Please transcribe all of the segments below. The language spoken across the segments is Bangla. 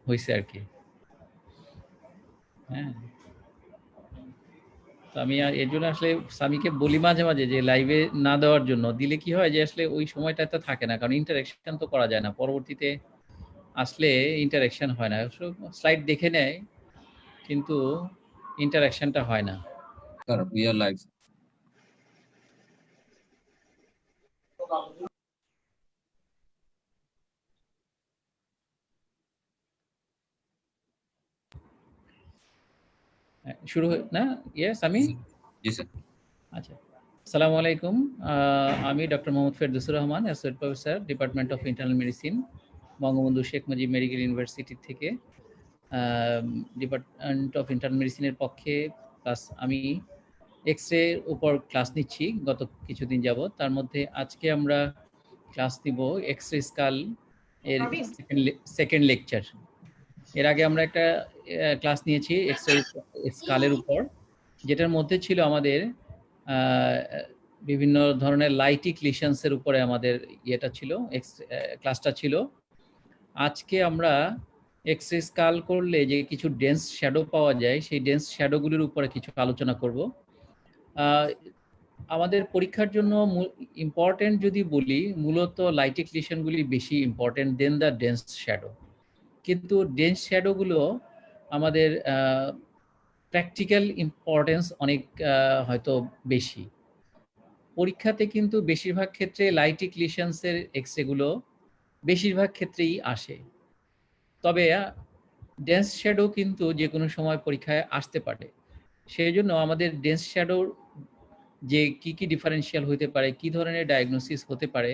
হয়েছে আর কি। হ্যাঁ, তো আমি এর জন্য আসলে সামিকে বলি মাঝে মাঝে যে লাইভে না দেওয়ার জন্য, দিলে কি হয় যে আসলে ওই সময়টা তো থাকে না, কারণ ইন্টারাকশন তো করা যায় না, পরবর্তীতে আসলে ইন্টারাকশন হয় না, স্লাইড দেখে নেয় কিন্তু ইন্টারাকশনটা হয় না। Sir, we are live. শুরু না? ইয়েস আমি। Yes, sir. আচ্ছা, আসসালামু আলাইকুম। আমি doctor Mohammad Ferdousur Rahman, associate professor, department of internal medicine, Bangabandhu Sheikh Mujib medical university থেকে। ডিপার্টমেন্ট অফ ইন্টারনাল মেডিসিনের পক্ষে প্লাস আমি এক্স রে উপর ক্লাস নিচ্ছি গত কিছুদিন যাবত। তার মধ্যে আজকে আমরা ক্লাস নিব এক্স রে স্কাল এর সেকেন্ড লেকচার। এর আগে আমরা একটা ক্লাস নিয়েছি এক্স রে স্কালের উপর, যেটার মধ্যে ছিল আমাদের বিভিন্ন ধরনের লাইটিক লিশনসের উপরে আমাদের ইয়েটা ছিল, ক্লাসটা ছিল। আজকে আমরা এক্স রে স্কাল করলে যে কিছু ডেন্স শ্যাডো পাওয়া যায়, সেই ডেন্স শ্যাডোগুলির উপরে কিছু আলোচনা করব। আমাদের পরীক্ষার জন্য ইম্পর্টেন্ট যদি বলি, মূলত লাইটিক লিশনগুলি বেশি important then the dense shadow. কিন্তু ডেন্স শ্যাডোগুলো আমাদের প্র্যাকটিক্যাল ইম্পর্টেন্স অনেক হয়তো বেশি। পরীক্ষাতে কিন্তু বেশিরভাগ ক্ষেত্রে লাইটিক লিশনসের এক্সরেগুলো বেশিরভাগ ক্ষেত্রেই আসে, তবে ডেন্স শ্যাডো কিন্তু যে কোনো সময় পরীক্ষায় আসতে পারে। সেই জন্য আমাদের ডেন্স শ্যাডোর যে কি কি ডিফারেন্সিয়াল হতে পারে, কি ধরনের ডায়াগনোসিস হতে পারে,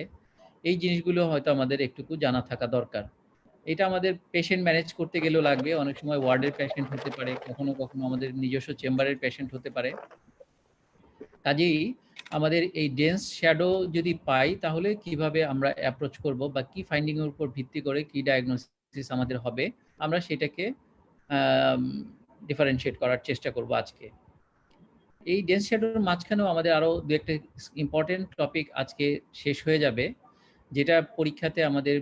এই জিনিসগুলো হয়তো আমাদের একটুকু জানা থাকা দরকার। এটা আমাদের পেশেন্ট ম্যানেজ করতে গেলেও লাগবে, অনেক সময় ওয়ার্ডের পেশেন্ট হতে পারে, কখনো কখনো আমাদের নিজস্ব চেম্বারের পেশেন্ট হতে পারে। কাজেই আমাদের এই ডেন্স শ্যাডো যদি পাই, তাহলে কিভাবে আমরা অ্যাপ্রোচ করব বা কি ফাইন্ডিং এর উপর ভিত্তি করে কি ডায়াগনোসিস আমাদের হবে, আমরা সেটাকে ডিফারেন্সিয়েট করার চেষ্টা করব আজকে। এই ডেন্স শ্যাডোর মাঝখানেও আমাদের আরো দু একটা ইম্পর্টেন্ট টপিক আজকে শেষ হয়ে যাবে, যেটা পরীক্ষাতে আমাদের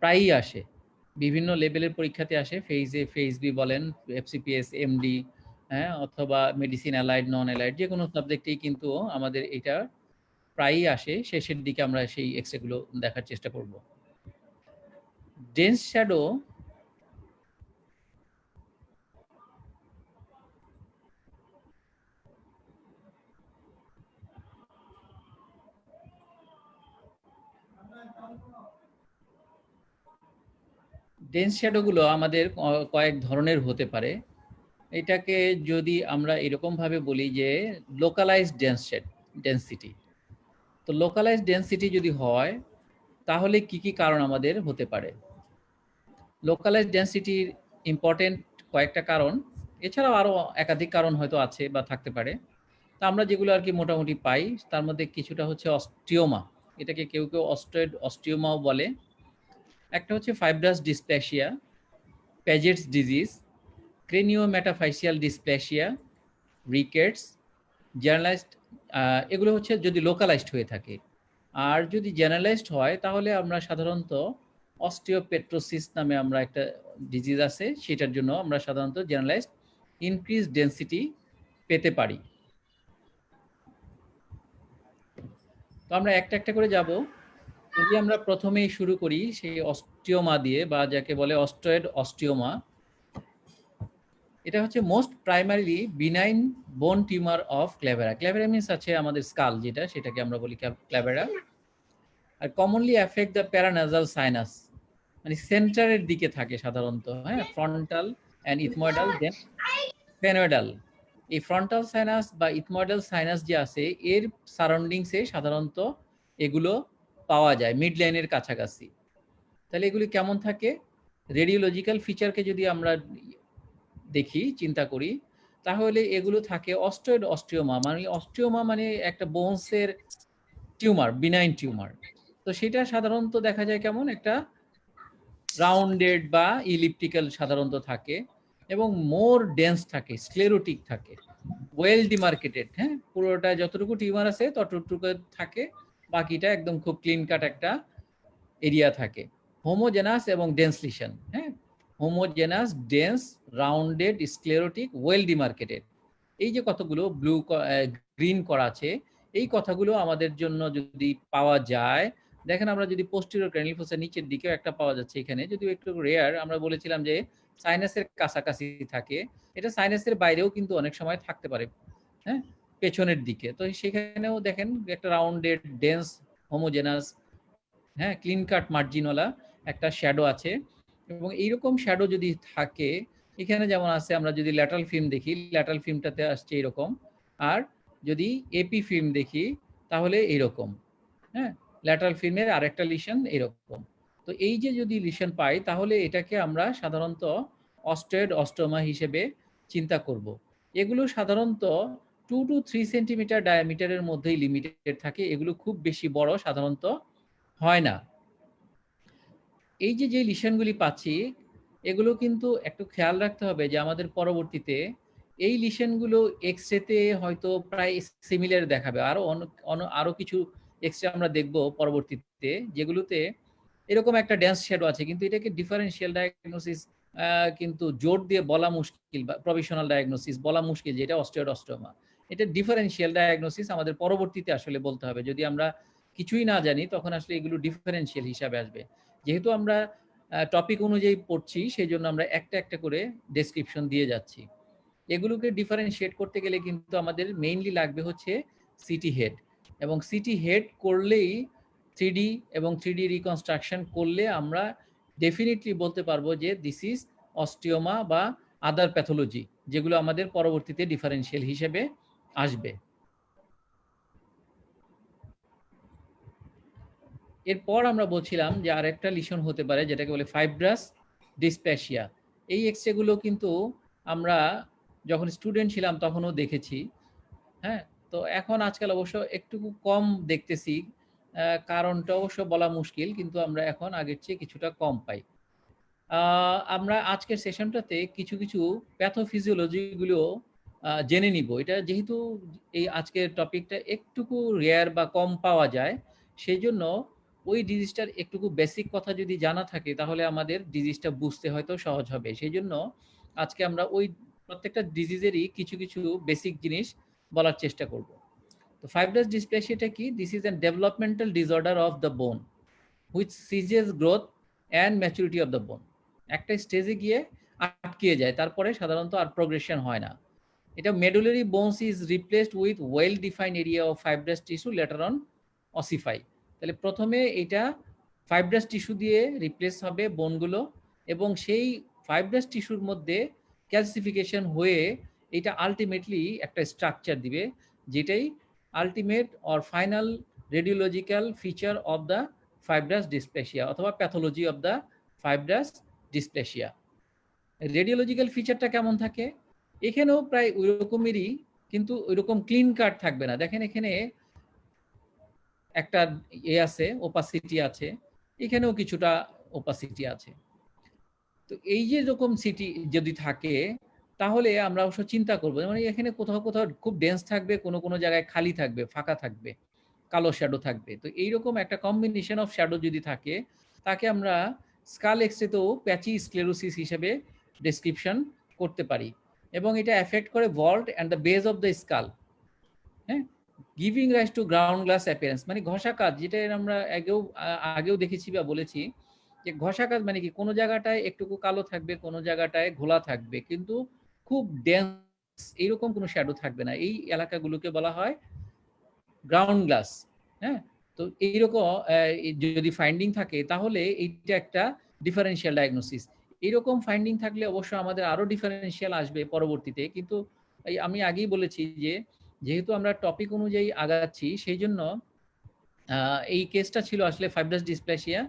প্রায়ই আসে, বিভিন্ন লেভেলের পরীক্ষাতে আসে, ফেজ এ, ফেজ বি বলেন, এফসিপিএস, এমডি, হ্যাঁ, অথবা মেডিসিন অ্যালাইড, নন অ্যালাইড, যে কোনো সাবজেক্টেই কিন্তু আমাদের এটা প্রায়ই আসে। শেষের দিকে আমরা সেই এক্সরেগুলো দেখার চেষ্টা করব। ডেন্স শ্যাডো ডেন্স শ্যাডোগুলো আমাদের কয়েক ধরনের হতে পারে। এটাকে যদি আমরা এরকমভাবে বলি যে লোকালাইজড ডেন্সিটি, তো লোকালাইজড ডেন্সিটি যদি হয় তাহলে কি কি কারণ আমাদের হতে পারে। লোকালাইজড ডেন্সিটির ইম্পর্টেন্ট কয়েকটা কারণ, এছাড়াও আরও একাধিক কারণ হয়তো আছে বা থাকতে পারে। তা আমরা যেগুলো আর কি মোটামুটি পাই, তার মধ্যে কিছুটা হচ্ছে অস্টিওমা, এটাকে কেউ কেউ অস্ট্রয়েড অস্টিওমাও বলে। একটা হচ্ছে fibrous dysplasia, Paget's disease, craniometaphyseal dysplasia, rickets, generalized, এগুলো হচ্ছে যদি লোকালাইজড হয়ে থাকে। আর যদি জেনারেলাইজড হয় তাহলে আমরা সাধারণত অস্টিওপেট্রোসিস নামে আমরা একটা ডিজিজ আছে, সেটার জন্য আমরা সাধারণত জেনারেলাইজড ইনক্রিজ ডেন্সিটি পেতে পারি। তো আমরা একটা একটা করে যাব। যদি আমরা প্রথমেই শুরু করি সেই অস্টিওমা দিয়ে, বা যাকে বলে অস্ট্রয়েড অস্টিওমা, এটা হচ্ছে মোস্ট প্রাইমারিলি বিনাইন বোন টিউমার অফ ক্লেভেরা। ক্লেভেরা মিনস আছে আমাদের স্কাল, যেটা সেটাকে আমরা বলি ক্লেভেরা। আর কমনলি অ্যাফেক্ট দ্য প্যারানাজাল সাইনাস, মানে সেন্টারের দিকে থাকে সাধারণত, হ্যাঁ, ফ্রন্টাল অ্যান্ড ইথময়েডাল, দেন ফেনোয়েডাল। এই ফ্রন্টাল সাইনাস বা ইথময়েডাল সাইনাস যে আছে, এর সারাউন্ডিংসে সাধারণত এগুলো পাওয়া যায়, মিড লাইনের কাছাকাছি। তাহলে এগুলি কেমন থাকে, রেডিওলজিক্যাল ফিচারকে যদি আমরা দেখি, চিন্তা করি, তাহলে এগুলো থাকে অস্ট্রয়েড অস্টিওমা, মানে অস্টিওমা মানে একটা বোনসের টিউমার, বিনাইন টিউমার। তো সেটা সাধারণত দেখা যায় কেমন, একটা রাউন্ডেড বা ইলিপ্টিক্যাল সাধারণত থাকে, এবং মোর ডেন্স থাকে, স্ক্লেরোটিক থাকে, ওয়েল ডিমার্কেটেড, হ্যাঁ, পুরোটা যতটুকু টিউমার আছে ততটুকু থাকে, বাকিটা একদম খুব ক্লিন কাট একটা এরিয়া থাকে, হোমোজেনাস এবং ডেন্স লিশন, হ্যাঁ। Homogenous, dense, rounded, sclerotic, well demarcated. এই যে কতগুলো ব্লু গ্রিন করা আছে, এই কথাগুলো আমাদের জন্য যদি পাওয়া যায়, দেখেন আমরা যদি পোস্টেরিয়র ক্র্যানিয়াল ফসা নিচের দিকেও একটা পাওয়া যাচ্ছে এখানে, যদিও একটু রেয়ার। আমরা বলেছিলাম যে সাইনাসের কাছাকাছি থাকে, এটা সাইনাসের বাইরেও কিন্তু অনেক সময় থাকতে পারে, হ্যাঁ, পেছনের দিকে। তো সেখানেও দেখেন একটা রাউন্ডেড, ডেন্স, হোমোজেনাস, হ্যাঁ, ক্লিন কাট মার্জিনওয়ালা একটা শ্যাডো আছে। এবং এইরকম শ্যাডো যদি থাকে এখানে, যেমন আছে, আমরা যদি ল্যাটারাল ফিল্ম দেখি, ল্যাটারাল ফিল্মটাতে আসছে এরকম, আর যদি এপি ফিল্ম দেখি তাহলে এইরকম, হ্যাঁ, ল্যাটারাল ফিল্মের আরেকটা লিশন এরকম। তো এই যে যদি লিশন পাই তাহলে এটাকে আমরা সাধারণত অস্টয়েড অস্টোমা হিসেবে চিন্তা করব। এগুলো সাধারণত 2 to 3 সেন্টিমিটার ডায়ামিটারের মধ্যেই লিমিটেড থাকে, এগুলো খুব বেশি বড় সাধারণত হয় না। এই যে লিশনগুলি পাচ্ছি, এগুলো কিন্তু একটু খেয়াল রাখতে হবে যে আমাদের পরবর্তীতে এই লিশনগুলো এক্স-রেতে হয়তো প্রায় সিমিলার দেখাবে। আরো কিছু এক্স-রে আমরা দেখব পরবর্তীতে, যেগুলোতে এরকম একটা ড্যান্স শ্যাডো আছে, কিন্তু এটাকে ডিফারেনশিয়াল ডায়াগনোসিস কিন্তু জোর দিয়ে বলা মুশকিল, বা প্রভিশনাল ডায়াগনোসিস বলা মুশকিল যে এটা অস্টিওয়েড অস্টিওমা। এটা ডিফারেনশিয়াল ডায়াগনোসিস আমাদের পরবর্তীতে আসলে বলতে হবে। যদি আমরা কিছুই না জানি তখন আসলে এগুলো ডিফারেনশিয়াল হিসাবে আসবে। যেহেতু আমরা টপিক অনুযায়ী পড়ছি, সেই জন্য আমরা একটা একটা করে ডেসক্রিপশন দিয়ে যাচ্ছি। এগুলোকে ডিফারেনশিয়েট করতে গেলে কিন্তু আমাদের মেইনলি লাগবে হচ্ছে সিটি হেড, এবং সিটি হেড করলেই 3D এবং 3D রিকনস্ট্রাকশন করলে আমরা ডেফিনিটলি বলতে পারবো যে দিস ইজ অস্টিওমা বা আদার প্যাথোলজি, যেগুলো আমাদের পরবর্তীতে ডিফারেনশিয়াল হিসেবে আসবে। এরপর আমরা বলছিলাম যে আরেকটা লিশন হতে পারে যেটাকে বলে ফাইব্রাস ডিসপ্যাসিয়া। এই এক্স-রে গুলো কিন্তু আমরা যখন স্টুডেন্ট ছিলাম তখনও দেখেছি, হ্যাঁ। তো এখন আজকাল অবশ্য একটু কম দেখতেছি, কারণটা অবশ্য বলা মুশকিল, কিন্তু আমরা এখন আগের চেয়ে কিছুটা কম পাই। আমরা আজকের সেশনটাতে কিছু কিছু প্যাথোফিজিওলজি গুলো জেনে নিব। এটা যেহেতু এই আজকের টপিকটা একটুকু রেয়ার বা কম পাওয়া যায়, সেই জন্য ওই ডিজিজটার একটুকু বেসিক কথা যদি জানা থাকে তাহলে আমাদের ডিজিজটা বুঝতে হয়তো সহজ হবে। সেই জন্য আজকে আমরা ওই প্রত্যেকটা ডিজিজেরই কিছু কিছু বেসিক জিনিস বলার চেষ্টা করব। তো ফাইব্রাস ডিসপ্লেসিয়াটা কি? This is an developmental disorder of the bone which সিজেস growth and maturity of the bone. একটা স্টেজে গিয়ে আটকিয়ে যায়, তারপরে সাধারণত আর প্রোগ্রেশন হয় না। এটা medullary bones is replaced with well defined area of fibrous tissue later on ossify. তাহলে প্রথমে এটা ফাইব্রাস টিস্যু দিয়ে রিপ্লেস হবে বোনগুলো, এবং সেই ফাইব্রাস টিস্যুর মধ্যে ক্যালসিফিকেশন হয়ে এটা আলটিমেটলি একটা স্ট্রাকচার দিবে, যেটাই ultimate or final radiological feature of the fibrous dysplasia অথবা pathology of the fibrous dysplasia. Radiological ফিচারটা কেমন থাকে? এখানেও প্রায় ওই রকমেরই, কিন্তু ওইরকম ক্লিন কাট থাকবে না। দেখেন এখানে একটা আছে, ওপাসিটি আছে, এখানেও কিছুটা ওপাসিটি আছে। তো এই যে এরকম সিটি যদি থাকে তাহলে আমরা অবশ্য চিন্তা করবো, মানে এখানে কোথাও কোথাও খুব ডেন্স থাকবে, কোনো কোনো জায়গায় খালি থাকবে, ফাঁকা থাকবে, কালো শ্যাডো থাকবে। তো এইরকম একটা কম্বিনেশন অফ শ্যাডো যদি থাকে, তাকে আমরা স্কাল এক্সরেতেও প্যাচি স্ক্লেরোসিস হিসেবে ডেসক্রিপশন করতে পারি, এবং এটা এফেক্ট করে vault and the base of the skull, হ্যাঁ, giving rise to ground glass appearance. মানে ঘষা কাজ, যেটা আমরা আগেও দেখেছি বা বলেছি, যে ঘষা কাজ মানে কি, কোনো জায়গাটায় একটুকু কালো থাকবে, কোনো জায়গাটায় ঘোলা থাকবে, কিন্তু খুব ডেন্স এইরকম কোনো শ্যাডো থাকবে না। এই এলাকাগুলোকে বলা হয় গ্রাউন্ড গ্লাস, হ্যাঁ। তো এইরকম যদি ফাইন্ডিং থাকে তাহলে এইটা একটা ডিফারেনশিয়াল ডায়াগনোসিস। এইরকম ফাইন্ডিং থাকলে অবশ্য আমাদের আরো ডিফারেনশিয়াল আসবে পরবর্তীতে, কিন্তু আমি আগেই বলেছি যে যেহেতু আমরা টপিক অনুযায়ী আগাচ্ছি, সেই জন্য এই কেসটা ছিল আসলে ফাইব্রাস ডিসপ্লেসিয়া,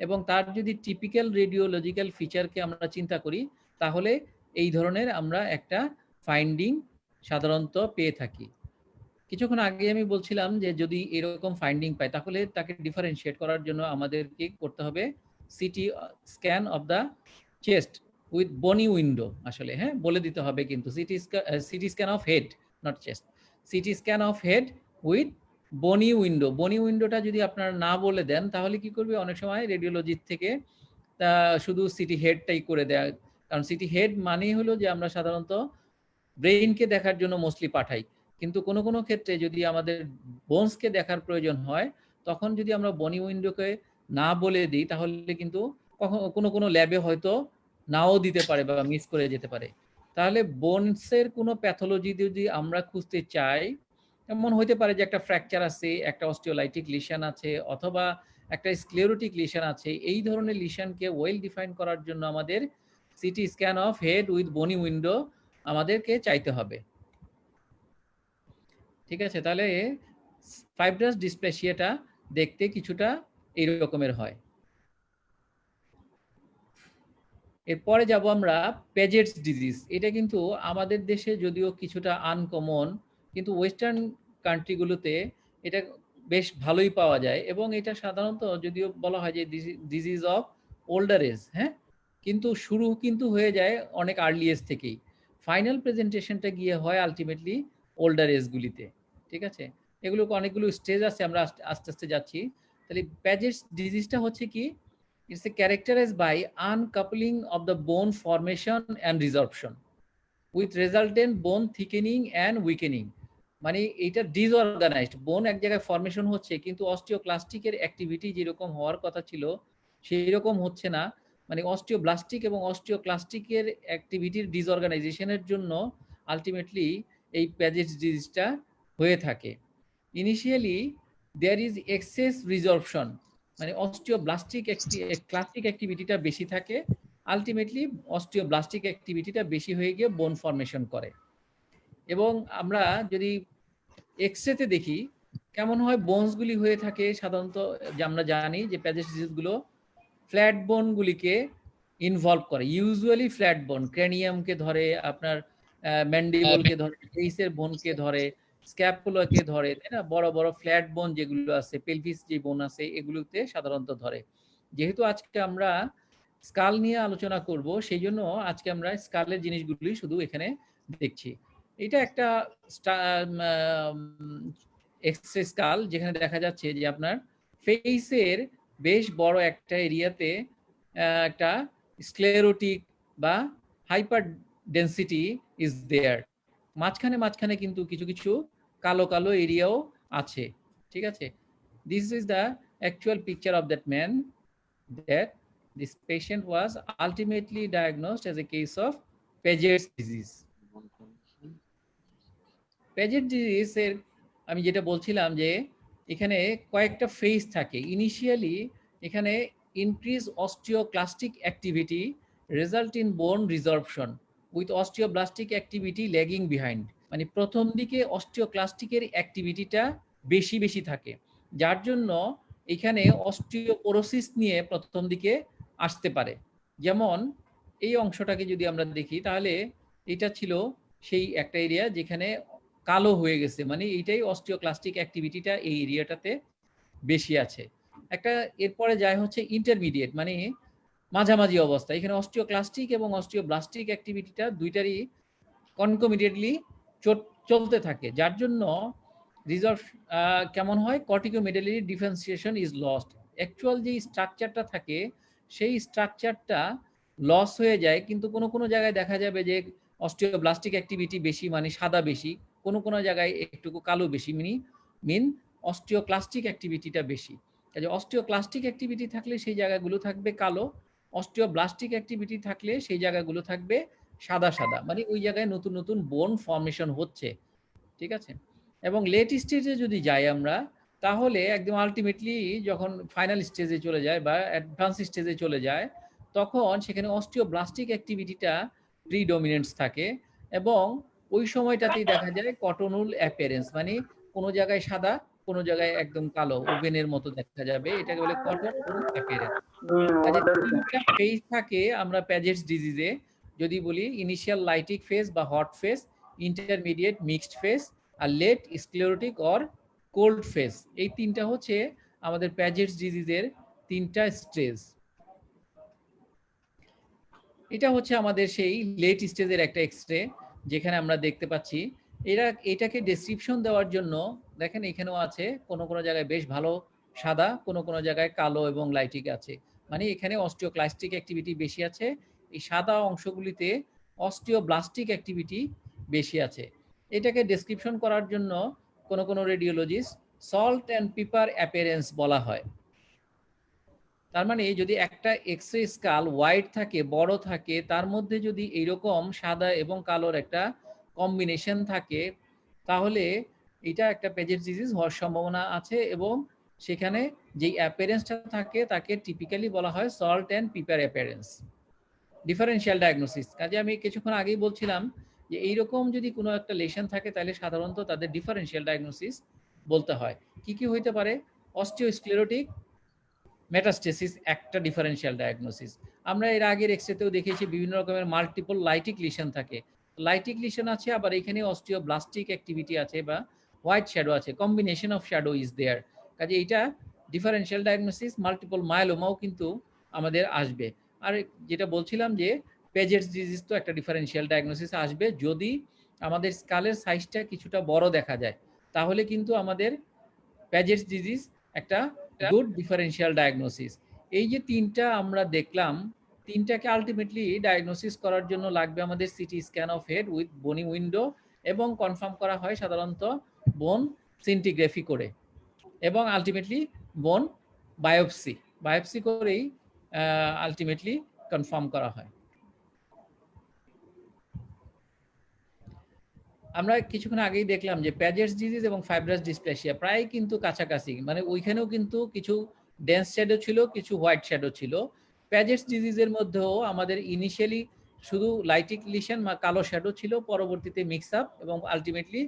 এবং তার যদি টিপিক্যাল রেডিওলজিক্যাল ফিচারকে আমরা চিন্তা করি তাহলে এই ধরনের আমরা একটা ফাইন্ডিং সাধারণত পেয়ে থাকি। কিছুক্ষণ আগে আমি বলছিলাম যে যদি এরকম ফাইন্ডিং পাই তাহলে তাকে ডিফারেনশিয়েট করার জন্য আমাদেরকে করতে হবে CT scan of the chest with বনি উইন্ডো, আসলে হ্যাঁ বলে দিতে হবে, কিন্তু CT scan of head, not chest, CT scan of head with বনি উইন্ডো। বনি উইন্ডোটা যদি আপনারা না বলে দেন তাহলে কি করবে, অনেক সময় রেডিওলজির থেকে তা শুধু সিটি হেডটাই করে দেয়া, কারণ সিটি হেড মানেই হলো যে আমরা সাধারণত ব্রেইনকে দেখার জন্য মোস্টলি পাঠাই, কিন্তু কোনো কোনো ক্ষেত্রে যদি আমাদের বোনসকে দেখার প্রয়োজন হয় তখন যদি আমরা বনি উইন্ডোকে না বলে দিই তাহলে কিন্তু কোনো কোনো ল্যাবে হয়তো নাও দিতে পারে বা মিস করে যেতে পারে। তাহলে বোনসের কোনো প্যাথোলজি যদি আমরা খুঁজতে চাই, এমন হইতে পারে যে একটা ফ্র্যাকচার আছে, একটা অস্টিওলাইটিক লিশন আছে, অথবা একটা স্ক্লেরোটিক লিশন আছে। এই ধরনের লিশনকে ওয়েল ডিফাইন করার জন্য আমাদের CT scan of head with বনি উইন্ডো আমাদেরকে চাইতে হবে। ঠিক আছে, তাহলে ফাইব্রাস ডিসপ্লেসিয়াটা দেখতে কিছুটা এই রকমের হয়। এরপরে যাব আমরা পেজেটস ডিজিজ। এটা কিন্তু আমাদের দেশে যদিও কিছুটা আনকমন, কিন্তু ওয়েস্টার্ন কান্ট্রিগুলোতে এটা বেশ ভালোই পাওয়া যায়, এবং এটা সাধারণত যদিও বলা হয় যে ডিজিজ অফ ওল্ডার এজ, হ্যাঁ, কিন্তু শুরু কিন্তু হয়ে যায় অনেক আর্লি এজ থেকেই। ফাইনাল প্রেজেন্টেশনটা গিয়ে হয় আলটিমেটলি ওল্ডার এজগুলিতে। ঠিক আছে, এগুলো অনেকগুলো স্টেজ আছে, আমরা আস্তে আস্তে যাচ্ছি। তাহলে পেজেটস ডিজিজটা হচ্ছে কি, it's characterized by uncoupling of the bone formation and resorption with resultant bone thickening and weakening। মানে এটা ডিসঅর্গানাইজড বোন এক জায়গায় ফরমেশন হচ্ছে, কিন্তু অস্টিওক্লাস্টিকের অ্যাক্টিভিটি যেরকম হওয়ার কথা ছিল সেই রকম হচ্ছে না। মানে অস্টিওব্লাস্টিক এবং অস্টিওক্লাস্টিকের অ্যাক্টিভিটির ডিসঅর্গানাইজেশনের জন্য আলটিমেটলি এই প্যাজেজ ডিজিজটা হয়ে থাকে। ইনিশিয়ালি দেয়ার ইজ এক্সেস রিজর্পশন, মানে অস্টিওব্লাস্টিক ক্লাস্টিক অ্যাক্টিভিটিটা বেশি থাকে, আলটিমেটলি অস্টিওব্লাস্টিক অ্যাক্টিভিটিটা বেশি হয়ে গিয়ে বোন ফরমেশন করে। এবং আমরা যদি এক্সরেতে দেখি কেমন হয় বোনসগুলি হয়ে থাকে সাধারণত, যে আমরা জানি যে প্যাজেস ডিজিজগুলো ফ্ল্যাট বোনগুলিকে ইনভলভ করে, ইউজুয়ালি ফ্ল্যাট বোন, ক্রেনিয়ামকে ধরে, আপনার ম্যান্ডিবলকে ধরে, ফেসের বোনকে ধরে, স্ক্যাপুলাকে ধরে, তাই না, বড় বড় ফ্ল্যাট বোন যেগুলো আছে, পেলভিস যে বোন আছে, এগুলোতে সাধারণত ধরে। যেহেতু আজকে আমরা স্কাল নিয়ে আলোচনা করব, সেই জন্য আজকে আমরা স্কালের জিনিসগুলি শুধু এখানে দেখছি। এটা একটা এক্সরে স্কাল, যেখানে দেখা যাচ্ছে যে আপনার ফেসের বেশ বড় একটা এরিয়াতে একটা স্ক্লেরোটিক বা হাইপার ডেন্সিটি ইজ দেয়ার। মাঝখানে মাঝখানে কিন্তু কিছু কিছু কালো কালো এরিয়াও আছে। ঠিক আছে, this is the actual picture of that man, that this patient was ultimately diagnosed as a case of Paget's disease. Paget disease এর আমি যেটা বলছিলাম যে এখানে কয়েকটা ফেজ থাকে। ইনিশিয়ালি এখানে increase osteoclastic activity result in bone resorption with osteoblastic activity lagging behind. মানে প্রথম দিকে অস্টিওক্লাস্টিকের অ্যাক্টিভিটিটা বেশি বেশি থাকে, যার জন্য এখানে অস্টিওপোরোসিস নিয়ে প্রথম দিকে আসতে পারে। যেমন এই অংশটাকে যদি আমরা দেখি তাহলে এটা ছিল সেই একটা এরিয়া যেখানে কালো হয়ে গেছে, মানে এইটাই অস্টিওক্লাস্টিক অ্যাক্টিভিটিটা এই এরিয়াটাতে বেশি আছে। একটা এরপরে যায় হচ্ছে ইন্টারমিডিয়েট, মানে মাঝামাঝি অবস্থা। এখানে অস্টিওক্লাস্টিক এবং অস্টিওব্লাস্টিক অ্যাক্টিভিটিটা দুইটারই কনকমিটেডলি চলতে থাকে, যার জন্য রিজর্ভ কেমন হয়, কর্টিকোমেডালারি ডিফারেন্সিয়েশন ইজ লস্ট। অ্যাকচুয়াল যে স্ট্রাকচারটা থাকে সেই স্ট্রাকচারটা লস হয়ে যায়, কিন্তু কোনো কোনো জায়গায় দেখা যাবে যে অস্টিওব্লাস্টিক অ্যাক্টিভিটি বেশি, মানে সাদা বেশি, কোনো কোনো জায়গায় একটুকু কালো বেশি, মিন অস্টিওক্লাস্টিক অ্যাক্টিভিটিটা বেশি। কাজে অস্টিওক্লাস্টিক অ্যাক্টিভিটি থাকলে সেই জায়গাগুলো থাকবে কালো, অস্টিওব্লাস্টিক অ্যাক্টিভিটি থাকলে সেই জায়গাগুলো থাকবে সাদা সাদা, মানে ওই জায়গায় নতুন নতুন বোন ফর্মেশন হচ্ছে। ঠিক আছে, এবং লেট স্টেজে যদি যাই আমরা, তাহলে একদম আলটিমেটলি যখন ফাইনাল স্টেজে চলে যায় বা অ্যাডভান্স স্টেজে চলে যায়, তখন সেখানে অস্টিওব্লাস্টিক অ্যাক্টিভিটিটা প্রিডমিনেন্স থাকে, এবং ওই সময়টাতেই দেখা যায় কটনুল অ্যাপিয়ারেন্স, মানে কোনো জায়গায় সাদা, কোনো জায়গায় একদম কালো ওভেনের মতো দেখা যাবে, এটাকে বলে কটনুল অ্যাপিয়ারেন্স। কাজে তিনটা ফেজ থাকে আমরা প্যাজেটস ডিজিজে, যদি বলি ইনিশিয়াল লাইটিক ফেজ বা hot phase, intermediate mixed phase, আর late sclerotic or cold phase. এই তিনটা হচ্ছে আমাদের প্যাজেটস ডিজিজের তিনটা স্টেজ। এটা হচ্ছে আমাদের সেই লেট স্টেজের একটা এক্সরে, যেখানে আমরা দেখতে পাচ্ছি এটাকে ডেসক্রিপশন দেওয়ার জন্য দেখেন এখানেও আছে, কোনো কোনো জায়গায় বেশ ভালো সাদা, কোনো কোনো জায়গায় কালো এবং লাইটিক আছে। মানে এখানে অস্টিওক্লাস্টিক অ্যাক্টিভিটি বেশি আছে, এই সাদা অংশগুলিতে অস্টিওব্লাস্টিক অ্যাক্টিভিটি বেশি আছে। এটাকে ডেসক্রিপশন করার জন্য কোনো radiologist salt and paper appearance বলা হয়। তার মানে যদি একটা এক্স-রে স্কাল হোয়াইট থাকে, বড় থাকে, তার মধ্যে যদি এইরকম সাদা এবং কালোর একটা কম্বিনেশন থাকে, তাহলে এটা একটা পেজেস ডিজিজ হওয়ার সম্ভাবনা আছে, এবং সেখানে যেই অ্যাপিয়ারেন্সটা থাকে তাকে টিপিক্যালি বলা হয় salt and paper appearance. Differential diagnosis, কাজে আমি কিছুক্ষণ আগেই বলছিলাম যে এইরকম যদি কোনো একটা লেশন থাকে তাহলে সাধারণত তাদের ডিফারেনশিয়াল ডায়াগনোসিস বলতে হয়। কি কি হইতে পারে? অস্টিওস্ক্লেরোটিক মেটাস্টেসিস একটা ডিফারেনশিয়াল ডায়াগনোসিস। আমরা এর আগের এক্সরেতেও দেখেছি বিভিন্ন রকমের মাল্টিপল লাইটিক লিশন থাকে। লাইটিক লিশন আছে, আবার এখানে অস্টিওব্লাস্টিক অ্যাক্টিভিটি আছে বা হোয়াইট শ্যাডো আছে, combination of shadow is there. কাজে এইটা ডিফারেনশিয়াল ডায়াগনোসিস। মাল্টিপল মায়োলোমাও কিন্তু আমাদের আসবে। আর যেটা বলছিলাম যে পেজেটস ডিজিজ তো একটা ডিফারেনশিয়াল ডায়াগনোসিস আসবে, যদি আমাদের স্কালের সাইজটা কিছুটা বড় দেখা যায়, তাহলে কিন্তু আমাদের পেজেটস ডিজিজ একটা গুড ডিফারেনশিয়াল ডায়াগনোসিস। এই যে তিনটা আমরা দেখলাম, তিনটাকে আলটিমেটলি ডায়াগনোসিস করার জন্য লাগবে আমাদের CT scan of head with bony window, এবং কনফার্ম করা হয় সাধারণত বোন সিন্টিগ্রাফি করে, এবং আলটিমেটলি বোন বায়োপসি বায়োপসি করেই আলটিমেটলি কনফার্ম করা হয়। আমরা কিছুক্ষণ আগেই দেখলাম যে প্যাজেটস ডিজিজ এবং ফাইব্রাস ডিসপ্লেসিয়া প্রায় কিন্তু কাছাকাছি, মানে ওইখানেও কিন্তু কিছু ডেন্স শ্যাডো ছিল, কিছু হোয়াইট শ্যাডো ছিল। প্যাজেটস ডিজিজের মধ্যেও আমাদের ইনিশিয়ালি শুধু লাইটিক লিশন বা কালো শ্যাডো ছিল, পরবর্তীতে মিক্স আপ এবং আলটিমেটলি